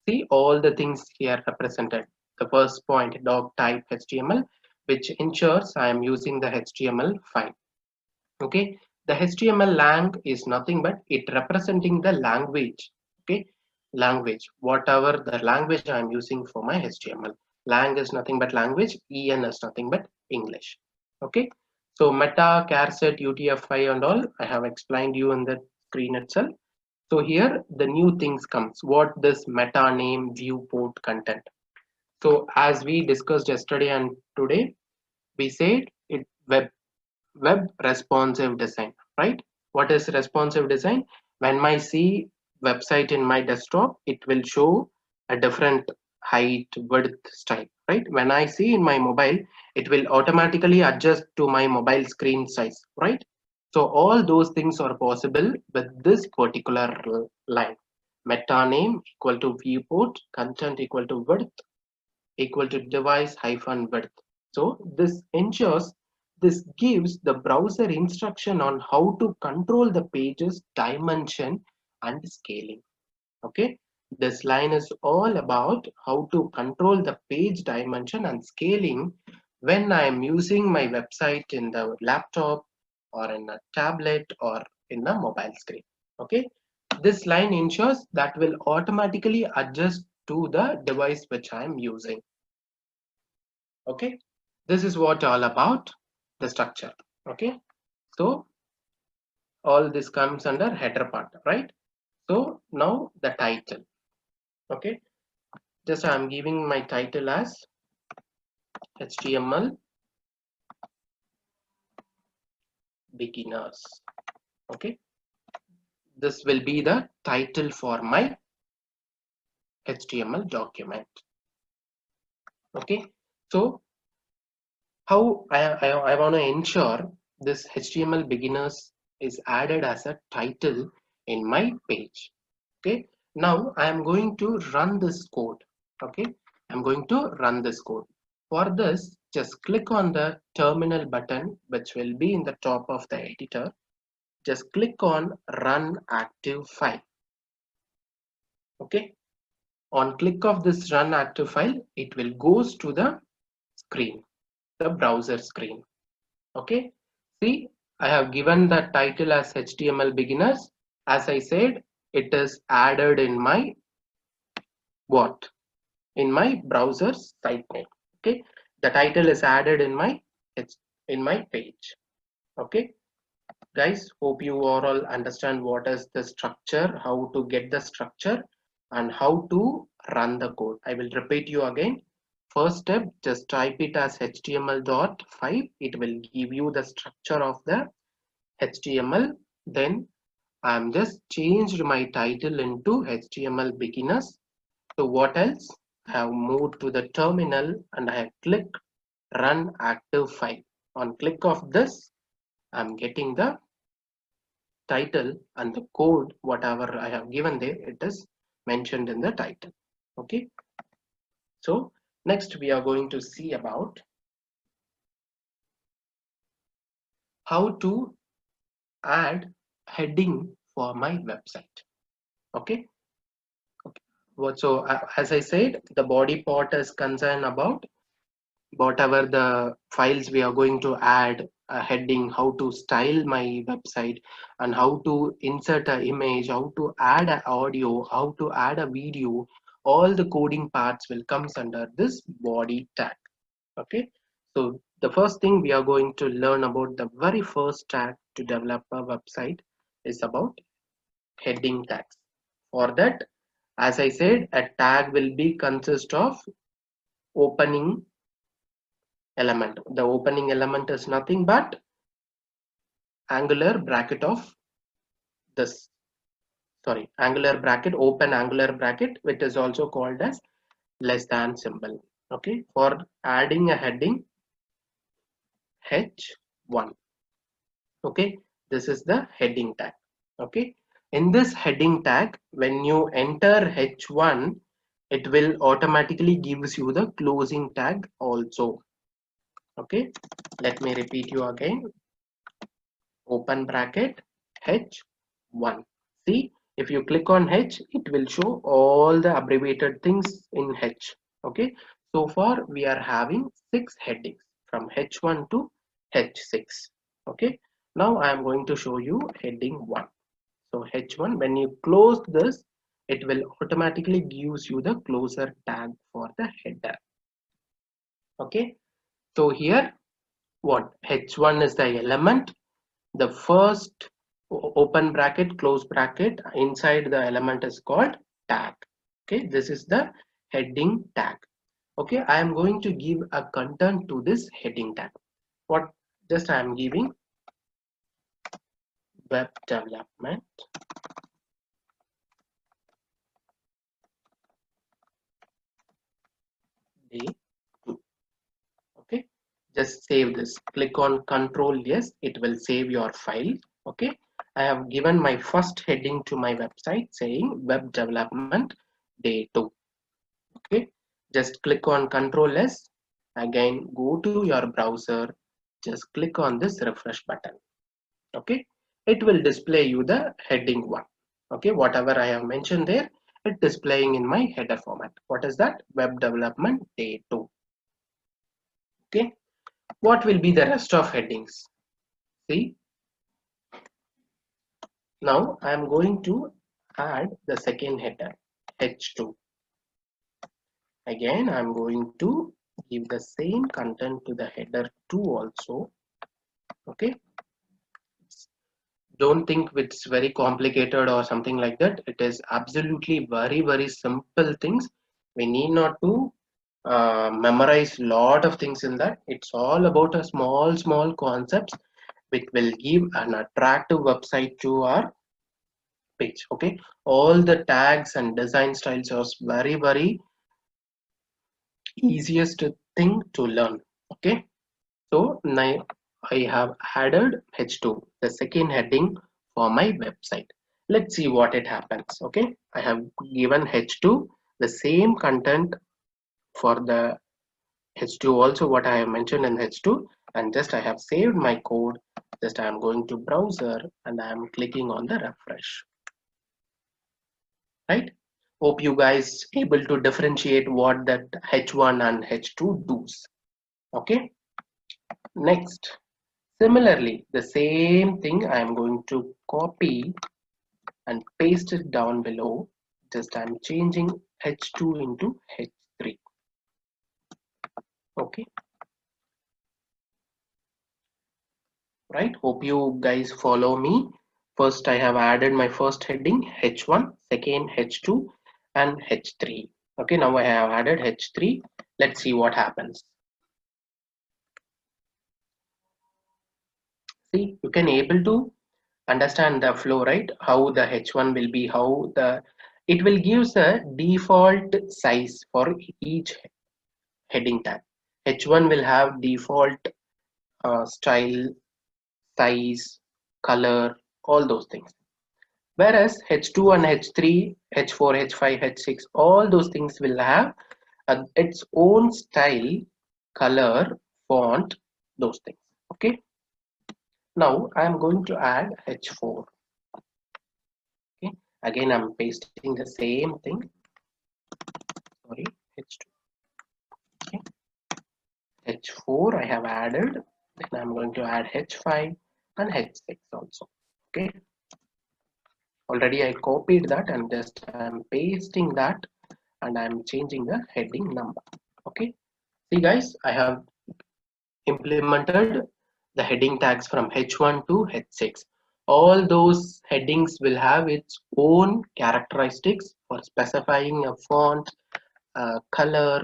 See all the things here represented. The first point, dog type HTML, which ensures I am using the HTML5. Okay, the HTML lang is nothing but it representing the language. Okay, language, whatever the language I am using for my HTML. Lang is nothing but language, en is nothing but English. Okay, so meta, charset, UTF-5 and all I have explained you in the screen itself. So here the new things comes, what this meta name viewport content. So as we discussed yesterday and today, we said it web responsive design, right? What is responsive design? When I see website in my desktop, it will show a different height, width, style, right? When I see in my mobile, it will automatically adjust to my mobile screen size, right? So all those things are possible with this particular line. Meta name equal to viewport, content equal to width, equal to device hyphen width. So this ensures, this gives the browser instruction on how to control the page's dimension and scaling. Okay, this line is all about how to control the page dimension and scaling when I am using my website in the laptop or in a tablet or in a mobile screen. Okay, this line ensures that will automatically adjust to the device which I am using. Okay, this is what all about the structure. Okay, so all this comes under header part, right? So now the title. Okay, just I'm giving my title as HTML beginners. Okay, this will be the title for my HTML document. Okay, so how I want to ensure this HTML beginners is added as a title in my page. Okay, now I am going to run this code. Okay, I'm going to run this code. For this, just click on the terminal button, which will be in the top of the editor. Just click on run active file. Okay, on click of this run active file, it will goes to the screen, the browser screen. Okay, see, I have given the title as HTML beginners. As I said, it is added in my what? In my browser site name. Okay, the title is added in my, it's in my page. Okay, guys, hope you all understand what is the structure, how to get the structure and how to run the code. I will repeat you again. First step, just type it as HTML.5. It will give you the structure of the HTML. Then I'm just changed my title into HTML beginners. So what else? I have moved to the terminal and I have clicked run active file. On click of this, I'm getting the title and the code, whatever I have given there, it is mentioned in the title. Okay. So next we are going to see about how to add heading for my website. Okay. So as I said, the body part is concerned about whatever the files we are going to add, a heading, how to style my website and how to insert an image, how to add an audio, how to add a video. All the coding parts will comes under this body tag. Okay, so the first thing we are going to learn about, the very first tag to develop a website, is about heading tags. For that, as I said, a tag will be consist of opening element. The opening element is nothing but angular bracket of this, angular bracket, open angular bracket, which is also called as less than symbol. Okay, for adding a heading H1. Okay, this is the heading tag. Okay, in this heading tag, when you enter H1, it will automatically gives you the closing tag also. Okay, let me repeat you again. Open bracket H1. See, if you click on H, it will show all the abbreviated things in H. Okay, so far we are having 6 headings from H1 to H6. Okay, now I am going to show you heading 1. So H1, when you close this, it will automatically gives you the closer tag for the header. Okay, so here what H1 is the element, the first open bracket close bracket inside the element is called tag. Okay, this is the heading tag. Okay, I am going to give a content to this heading tag. What just I am giving web development day 2. Okay, just save this, click on Control yes, it will save your file. Okay, I have given my first heading to my website saying web development day 2. Okay, just click on Control S, again go to your browser, just click on this refresh button. Okay, it will display you the heading 1. Okay, whatever I have mentioned there, it displaying in my header format. What is that? Web development day 2. Okay, what will be the rest of headings? See, now I am going to add the second header H2. Again, I am going to give the same content to the header 2 also. Okay, don't think it's very complicated or something like that. It is absolutely very simple things. We need not to memorize lot of things in that. It's all about a small concepts which will give an attractive website to our page. Okay, all the tags and design styles are very easiest thing to learn. Okay, so now I have added H2, the second heading for my website. Let's see what it happens. Okay, I have given H2 the same content for the H2 also what I have mentioned in H2, and just I have saved my code. Just I am going to browser and I am clicking on the refresh. Right? Hope you guys able to differentiate what that H1 and H2 does. Okay. Next, similarly, the same thing I am going to copy and paste it down below. Just I'm changing H2 into H3. Okay, right? Hope you guys follow me. First, I have added my first heading H1, second H2, and H3. Okay, now I have added H3. Let's see what happens. See, you can able to understand the flow, right? How the H1 will be, how the it will gives a default size for each heading tag. H1 will have default style, size, color, all those things. Whereas H2 and H3, H4, H5, H6, all those things will have its own style, color, font, those things. Okay. Now I am going to add H4. Okay, again I'm pasting the same thing. Sorry, H2. Okay, H4 I have added. Then I'm going to add H5 and H6 also. Okay, already I copied that and just I'm pasting that and I'm changing the heading number. Okay, see guys, I have implemented the heading tags from H1 to H6. All those headings will have its own characteristics for specifying a font, color,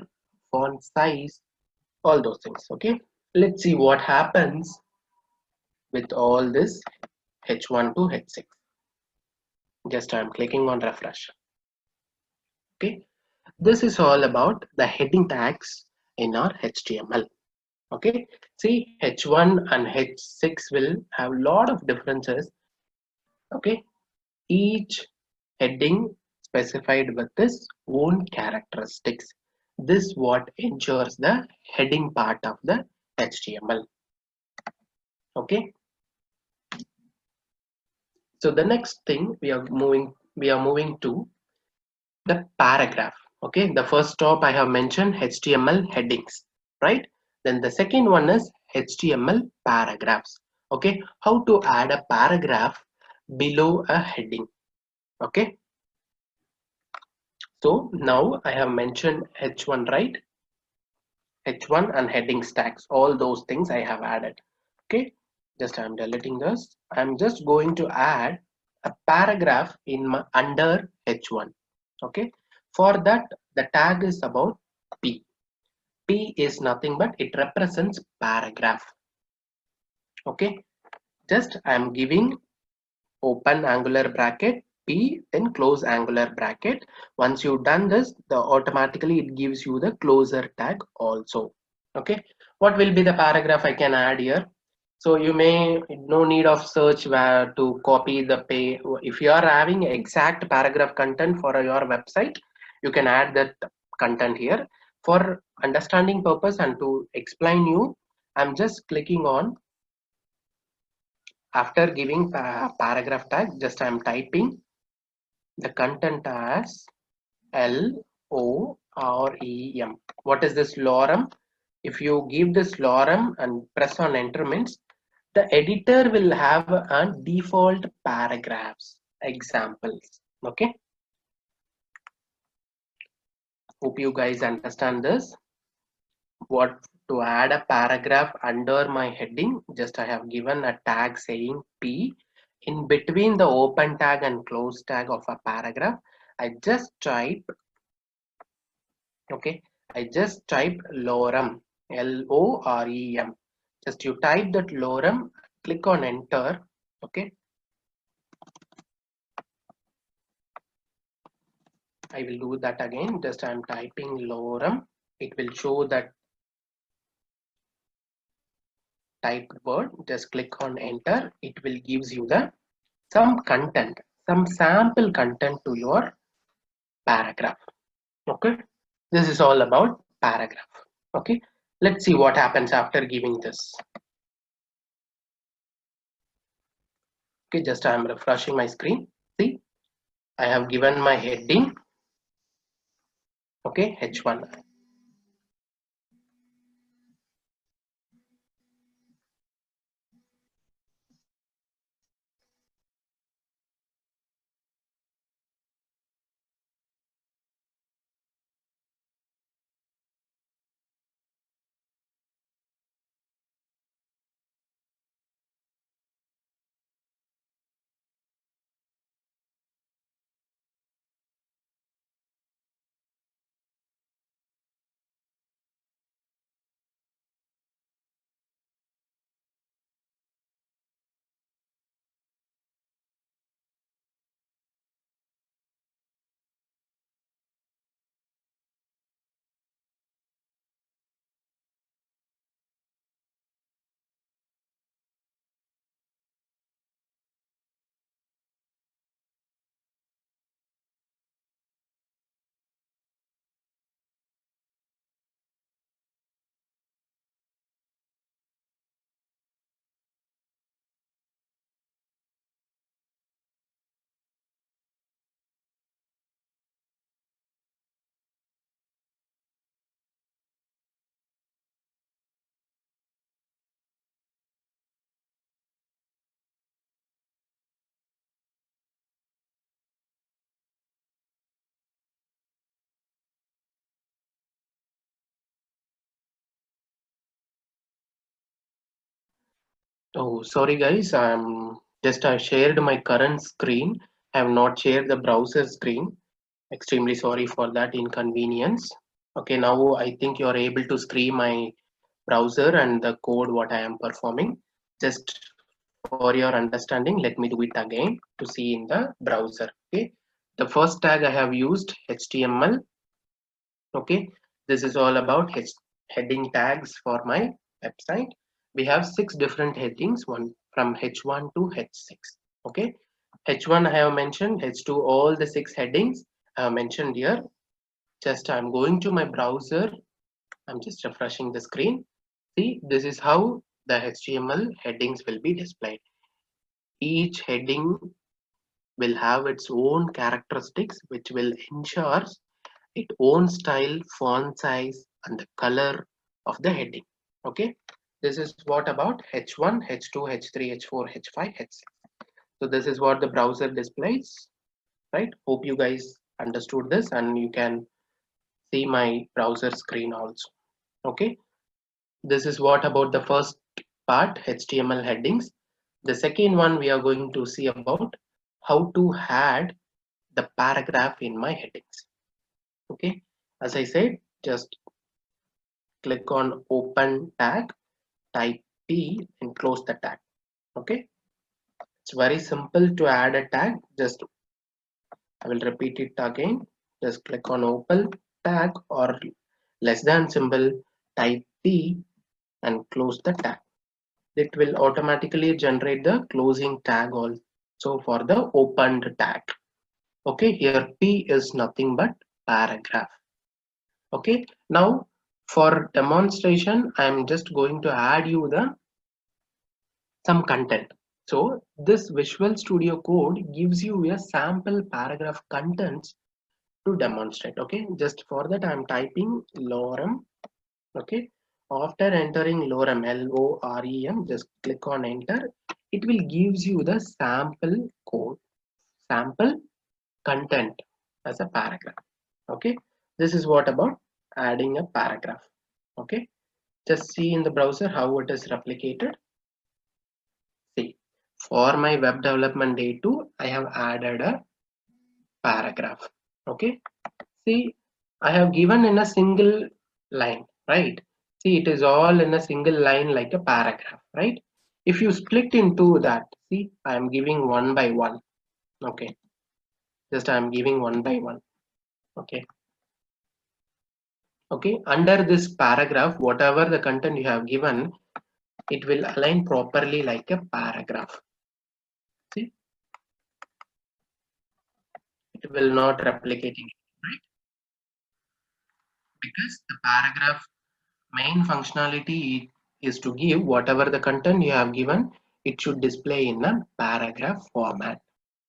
font size, all those things. Okay, let's see what happens with all this H1 to H6. Just I'm clicking on refresh. Okay, this is all about the heading tags in our HTML. Okay, see, H1 and H6 will have a lot of differences. Okay, each heading specified with its own characteristics. This what ensures the heading part of the HTML. Okay, so the next thing we are moving to the paragraph. Okay, the first stop I have mentioned HTML headings, right? Then the second one is HTML paragraphs. Okay, how to add a paragraph below a heading. Okay, so now I have mentioned H1, right? H1 and heading stacks, all those things I have added. Okay, just I'm deleting this. I'm just going to add a paragraph in my under H1. Okay, for that the tag is about P. P is nothing but it represents paragraph. Okay, just I'm giving open angular bracket P, then close angular bracket. Once you've done this, the automatically it gives you the closer tag also. Okay, what will be the paragraph I can add here? So you may no need of search where to copy the pay. If you are having exact paragraph content for your website, you can add that content here. For understanding purpose and to explain you, I'm just clicking on after giving paragraph tag. Just I'm typing the content as LOREM. What is this lorem? If you give this lorem and press on enter means the editor will have a default paragraphs examples. Okay, hope you guys understand this. What to add a paragraph under my heading, just I have given a tag saying P. In between the open tag and close tag of a paragraph, I just type, okay, I just typed lorem, LOREM. Just you type that lorem, click on enter. Okay, I will do that again. Just I'm typing lorem. It will show that typed word. Just click on enter. It will gives you the some content, some sample content to your paragraph. Okay, this is all about paragraph. Okay, let's see what happens after giving this. Okay, just I'm refreshing my screen. See, I have given my heading. Okay, H1. Oh, sorry guys. I shared my current screen. I have not shared the browser screen. Extremely sorry for that inconvenience. Okay, now I think you are able to see my browser and the code what I am performing. Just for your understanding, let me do it again to see in the browser. Okay, the first tag I have used HTML. Okay, this is all about heading tags for my website. We have 6 different headings, one from H1 to H6. Okay, H1 I have mentioned, H2 all the 6 headings I have mentioned here. Just I'm going to my browser. I'm just refreshing the screen. See, this is how the HTML headings will be displayed. Each heading will have its own characteristics which will ensure its own style, font size, and the color of the heading. Okay, this is what about H1, H2, H3, H4, H5, H6. So this is what the browser displays, right? Hope you guys understood this and you can see my browser screen also. Okay, this is what about the first part, HTML headings. The second one we are going to see about how to add the paragraph in my headings. Okay, as I said, just click on open tag, type P and close the tag. Okay, it's very simple to add a tag. Just I will repeat it again. Just click on open tag or less than symbol, type P and close the tag. It will automatically generate the closing tag also for the opened tag. Okay, here P is nothing but paragraph. Okay, now for demonstration, I am just going to add you the some content. So this Visual Studio Code gives you a sample paragraph contents to demonstrate. Okay, just for that I'm typing lorem. Okay, after entering lorem, LOREM, just click on enter. It will gives you the sample code, sample content as a paragraph. Okay, this is what about adding a paragraph. Okay, just see in the browser how it is replicated. See, for my web development day 2, I have added a paragraph. Okay, see, I have given in a single line, right? See, it is all in a single line like a paragraph, right? If you split into that, see, I am giving one by one. Okay, just I am giving one by one. Okay, okay, under this paragraph, whatever the content you have given, it will align properly like a paragraph. See, it will not replicate it, right? Because the paragraph main functionality is to give whatever the content you have given, it should display in a paragraph format.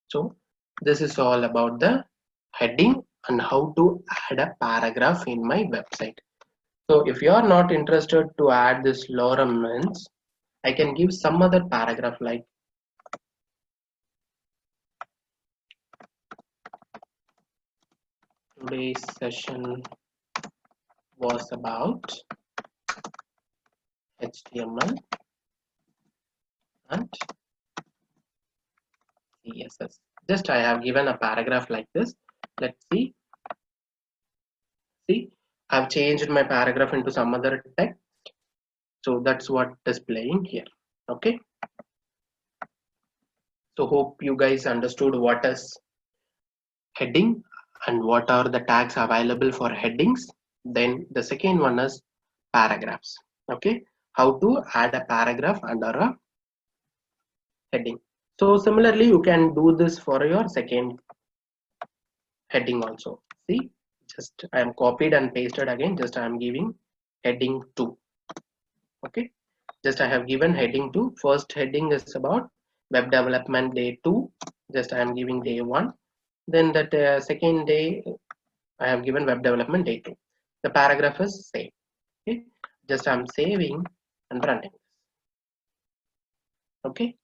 So this is all about the heading and how to add a paragraph in my website. So if you are not interested to add this lorem means, I can give some other paragraph like today's session was about HTML and CSS. Just I have given a paragraph like this. Let's see. See, I've changed my paragraph into some other text. So that's what is playing here. Okay. So hope you guys understood what is heading and what are the tags available for headings. Then the second one is paragraphs. Okay. How to add a paragraph under a heading. So similarly, you can do this for your second heading also. See, just I am copied and pasted again. Just I am giving heading 2. Okay, just I have given heading 2. First heading is about web development day 2. Just I am giving day 1. Then that second day I have given web development day 2. The paragraph is same. Okay, just I am saving and running. Okay,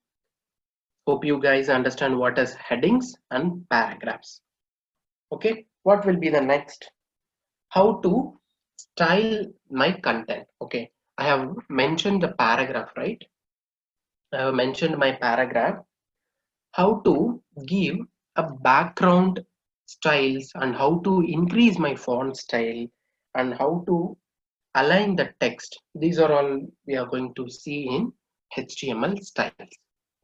hope you guys understand what is headings and paragraphs. Okay, what will be the next? How to style my content. Okay, I have mentioned the paragraph, right? I have mentioned my paragraph. How to give a background styles and how to increase my font style and how to align the text. These are all we are going to see in HTML styles.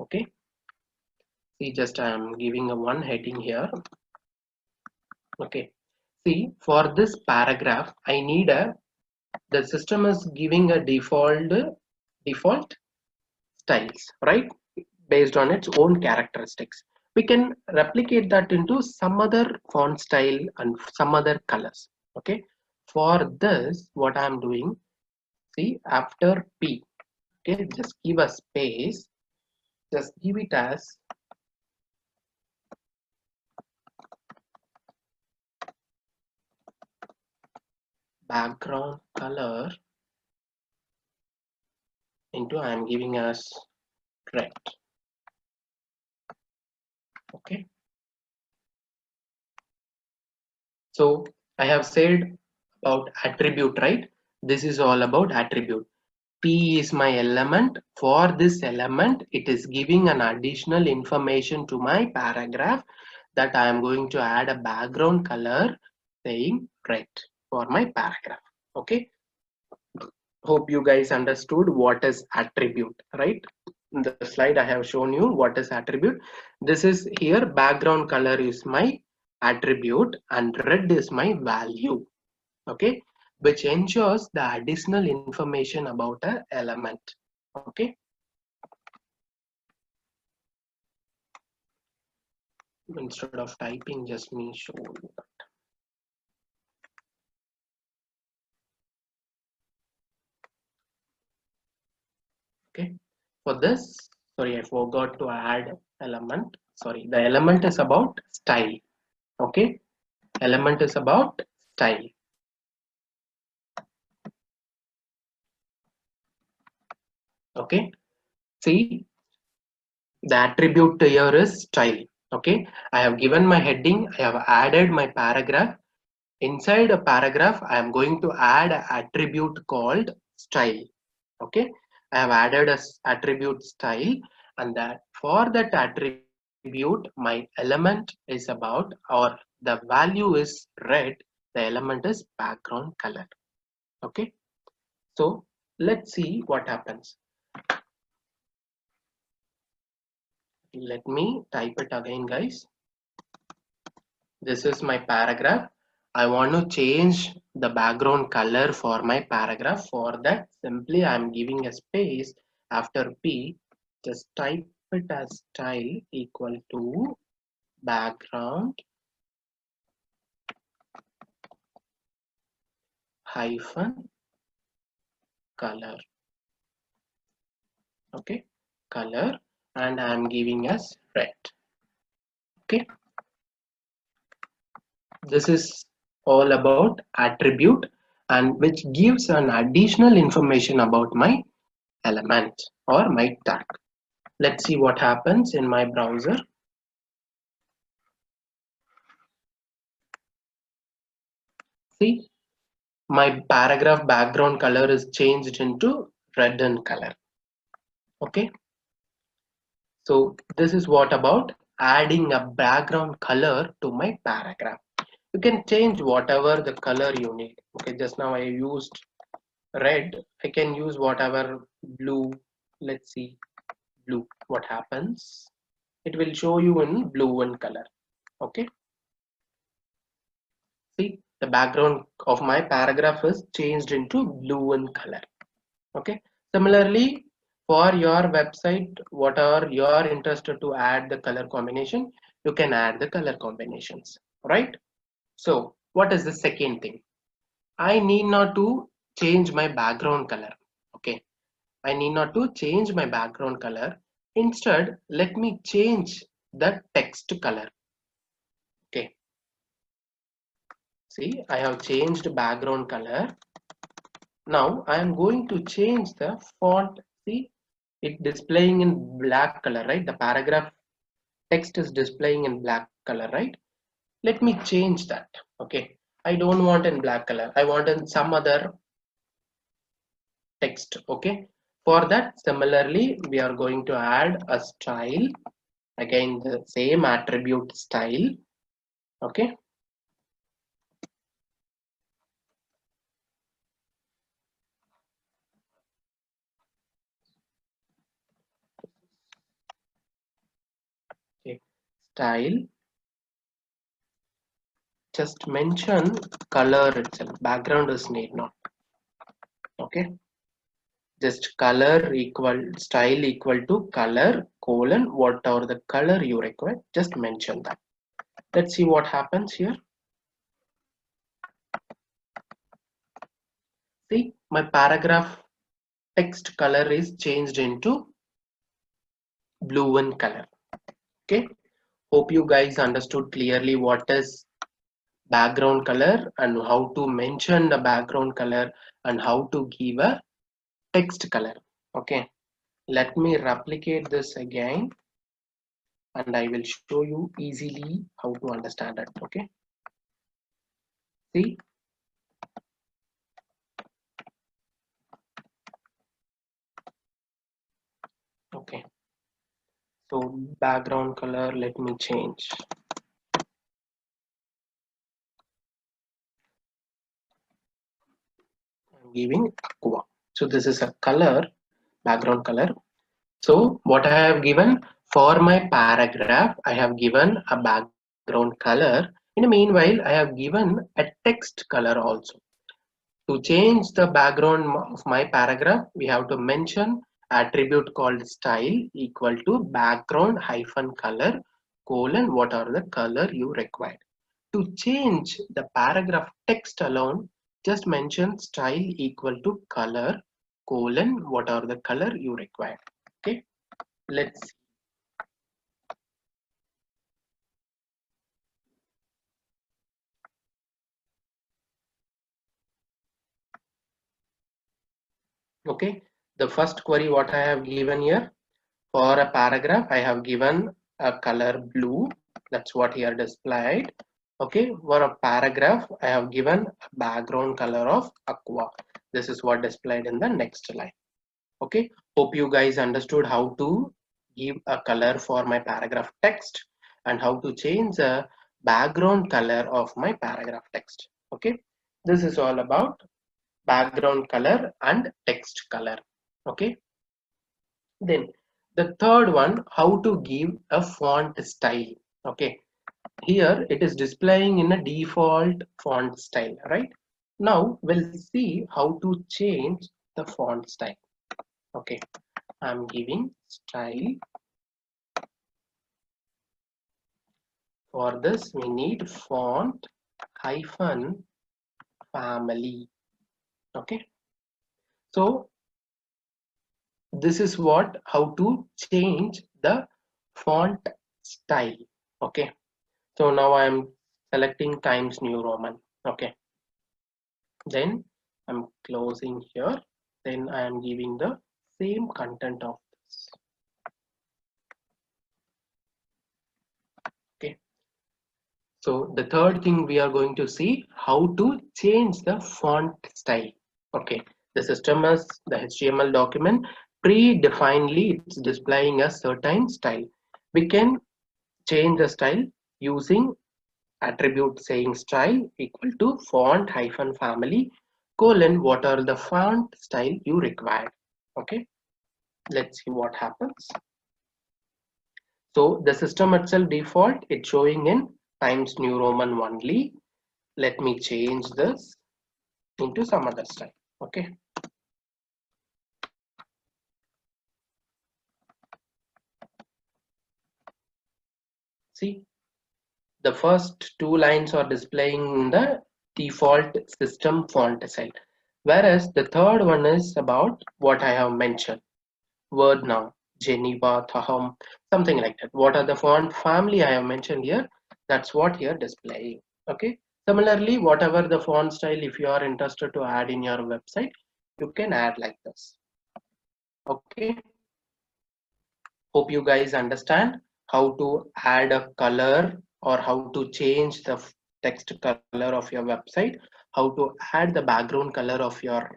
Okay, see, just I am giving a one heading here. Okay, see, for this paragraph I need a The system is giving a default styles, right? Based on its own characteristics. We can replicate that into some other font style and some other colors. Okay. For this, what I'm doing, see, after P, okay, just give a space, just give it as background color into I'm giving as red. Okay. So I have said about attribute, right? This is all about attribute. P is my element. For this element, it is giving an additional information to my paragraph that I am going to add a background color saying red for my paragraph. Okay. Hope you guys understood what is attribute, right? In the slide I have shown you what is attribute. This is here background color is my attribute and red is my value. Okay, which ensures the additional information about a element. Okay, instead of typing, just me show you that. Okay, for this, sorry, I forgot to add element. Sorry, the element is about style. Okay, element is about style. Okay, see, the attribute here is style. Okay, I have given my heading, I have added my paragraph. Inside a paragraph, I am going to add an attribute called style. Okay, I have added a attribute style, and that for that attribute, my element is about, or the value is red, the element is background color. Okay, so let's see what happens. Let me type it again, guys. This is my paragraph. I want to change the background color for my paragraph. For that, simply I'm giving a space after P. Just type it as style equal to background hyphen color. Okay, color, and I'm giving as red. Okay, this is all about attribute, and which gives an additional information about my element or my tag. Let's see what happens in my browser. See, my paragraph background color is changed into red in color. Okay, so this is what about adding a background color to my paragraph. You can change whatever the color you need. Okay, just now I used red. I can use whatever blue. Let's see blue. What happens? It will show you in blue in color. Okay, see, the background of my paragraph is changed into blue in color. Okay, similarly for your website, whatever you are interested to add the color combination, you can add the color combinations, right? So what is the second thing? I need not to change my background color. Okay, I need not to change my background color. Instead, let me change the text color. Okay, see, I have changed background color. Now I am going to change the font. See, it displaying in black color, right? The paragraph text is displaying in black color, right? Let me change that. Okay, I don't want in black color. I want in some other text. Okay, for that, similarly, we are going to add a style. Again, the same attribute style. Okay, okay, style. Just mention color itself. Background is need not. Okay, just color equal style equal to color colon whatever the color you require, just mention that. Let's see what happens here. See, my paragraph text color is changed into blue one color. Okay, hope you guys understood clearly what is background color and how to mention the background color and how to give a text color. Okay, let me replicate this again and I will show you easily how to understand it. Okay, see, okay, so background color, let me change. I'm giving aqua. So this is a color, background color. So what I have given for my paragraph, I have given a background color. In the meanwhile, I have given a text color also. To change the background of my paragraph, we have to mention attribute called style equal to background hyphen color colon what are the color you require. To change the paragraph text alone, just mention style equal to color colon what are the color you require. Okay, let's see. Okay, the first query what I have given here for a paragraph, I have given a color blue. That's what here displayed. Okay, for a paragraph, I have given a background color of aqua. This is what displayed in the next line. Okay, hope you guys understood how to give a color for my paragraph text and how to change the background color of my paragraph text. Okay, this is all about background color and text color. Okay, then the third one, how to give a font style. Okay, here it is displaying in a default font style, right? Now we'll see how to change the font style. Okay, I'm giving style. For this we need font hyphen family. Okay, so this is what how to change the font style. Okay, so now I am selecting Times New Roman. Okay, then I'm closing here, then I am giving the same content of this. Okay, so the third thing we are going to see how to change the font style. Okay, the system has the HTML document predefinedly, it's displaying a certain style. We can change the style using attribute saying style equal to font hyphen family colon what are the font style you require. Okay, let's see what happens. So the system itself default it's showing in Times New Roman only. Let me change this into some other style. Okay, see, the first two lines are displaying in the default system font style, whereas the third one is about what I have mentioned, word noun, Geneva, Thaham, something like that. What are the font family I have mentioned here? That's what here displaying. Okay, similarly whatever the font style, if you are interested to add in your website, you can add like this. Okay, hope you guys understand how to add a color or how to change the text color of your website, how to add the background color of your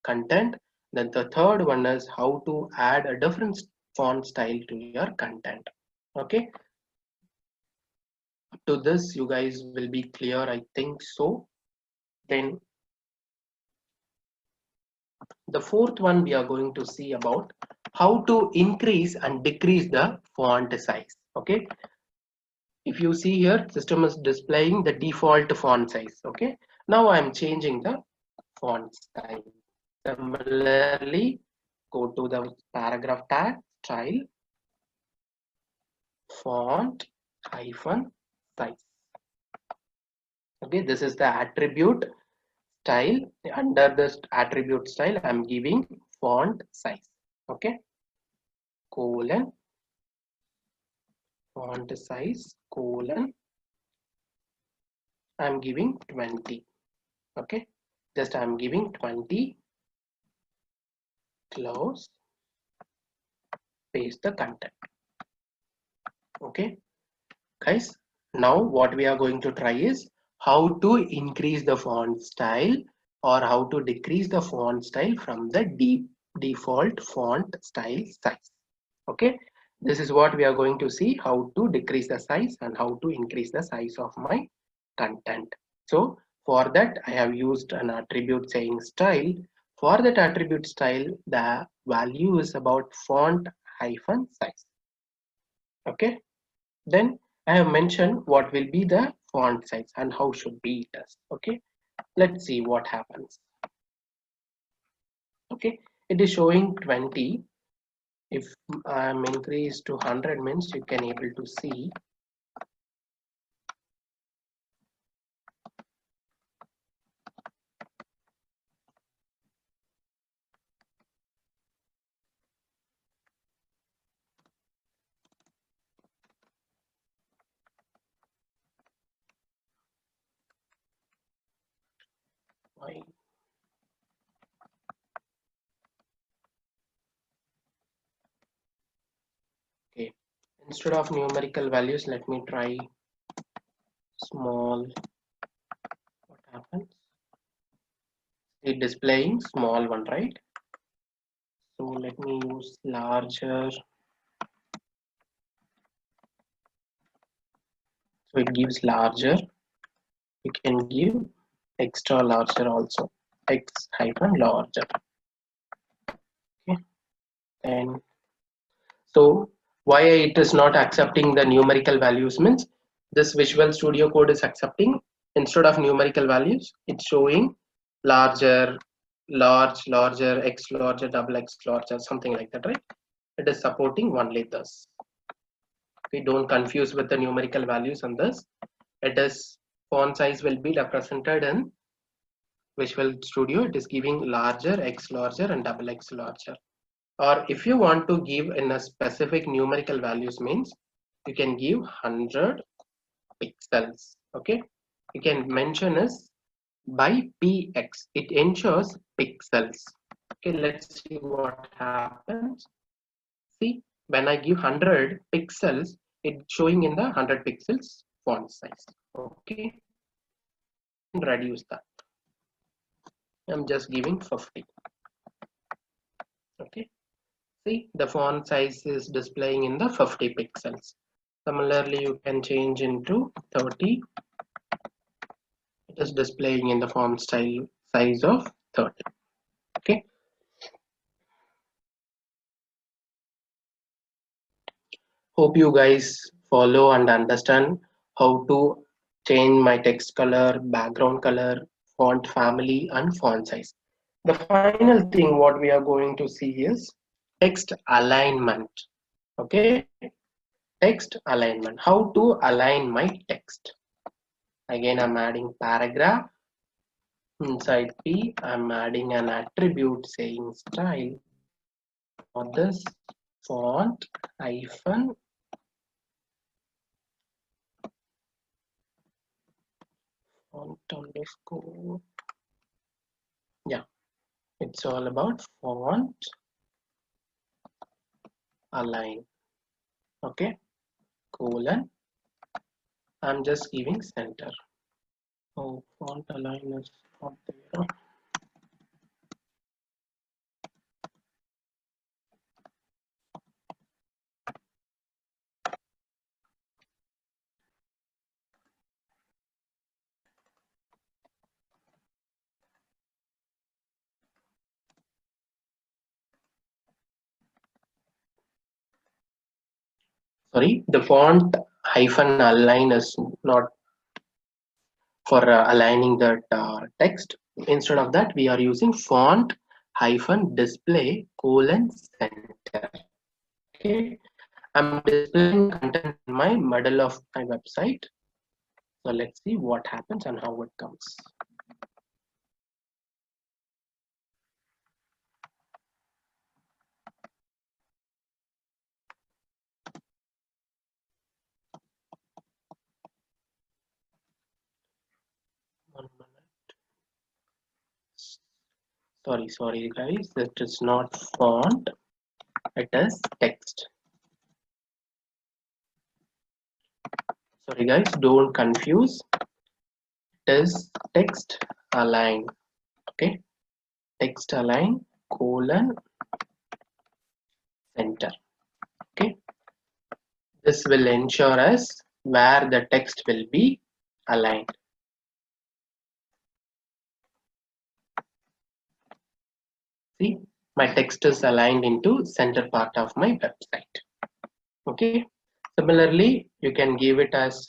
content. Then the third one is how to add a different font style to your content. Okay, up to this you guys will be clear, I think so. Then the fourth one we are going to see about how to increase and decrease the font size. Okay, if you see here system is displaying the default font size. Okay, now I'm changing the font style. Similarly, go to the paragraph tag, style, font, hyphen, size. Okay, this is the attribute style. Under this attribute style, I'm giving font size. Okay, colon, font size, colon, I'm giving 20. Okay, just I'm giving 20, close, paste the content. Okay, guys, now what we are going to try is how to increase the font style or how to decrease the font style from the default font style size. Okay, this is what we are going to see, how to decrease the size and how to increase the size of my content. So for that I have used an attribute saying style. For that attribute style, the value is about font hyphen size. Okay, then I have mentioned what will be the font size and how should be it as. Okay, let's see what happens. Okay, it is showing 20. If I'm increased to 100 means you can able to see my. Okay, instead of numerical values, let me try small. What happens? It displaying small one, right? So let me use larger. So it gives larger. You can give extra larger also. X hyphen larger. Okay, and so why it is not accepting the numerical values means this Visual Studio Code is accepting instead of numerical values, it's showing larger, larger, X larger, double X larger, something like that, right? It is supporting only this. Okay, don't confuse with the numerical values on this. It is font size will be represented in Visual Studio. It is giving larger, X larger, and double X larger. Or if you want to give in a specific numerical values means you can give 100 pixels. Okay, you can mention as by px, it ensures pixels. Okay, let's see what happens. See, when I give 100 pixels, it's showing in the 100 pixels font size. Okay, reduce that. I'm just giving 50. Okay, see, the font size is displaying in the 50 pixels. Similarly, you can change into 30. It is displaying in the font style size of 30. Okay. Hope you guys follow and understand how to change my text color, background color, font family, and font size. The final thing what we are going to see is text alignment. Okay, text alignment. How to align my text. Again, I'm adding paragraph. Inside P, I'm adding an attribute saying style for this font hyphen font underscore. Yeah, it's all about font align. Okay, colon. I'm just giving center. Oh, font align is not there. Sorry, the font hyphen align is not for aligning that text. Instead of that, we are using font hyphen display colon center. Okay, I'm displaying content in my middle of my website. So let's see what happens and how it comes. One minute. Sorry guys, that is not font, it is text. Sorry guys, don't confuse. It is text align. Okay, text align colon center. Okay, this will ensure us where the text will be aligned. See, my text is aligned into center part of my website. Okay, similarly you can give it as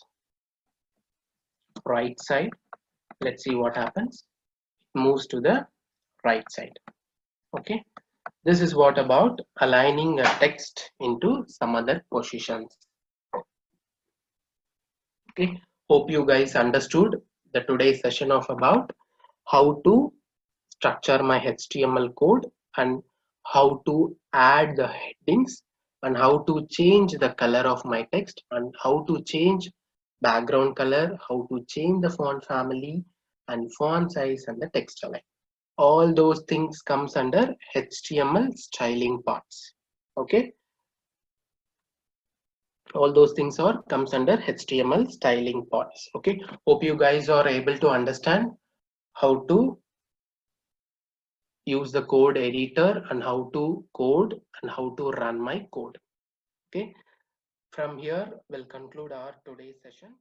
right side. Let's see what happens. It moves to the right side. Okay, this is what about aligning a text into some other positions. Okay, hope you guys understood the today's session of about how to structure my HTML code and how to add the headings and how to change the color of my text and how to change background color, how to change the font family and font size and the text align. All those things comes under HTML styling parts. Okay, all those things are comes under HTML styling parts. Okay, hope you guys are able to understand how to use the code editor and how to code and how to run my code. Okay, from here we'll conclude our today's session.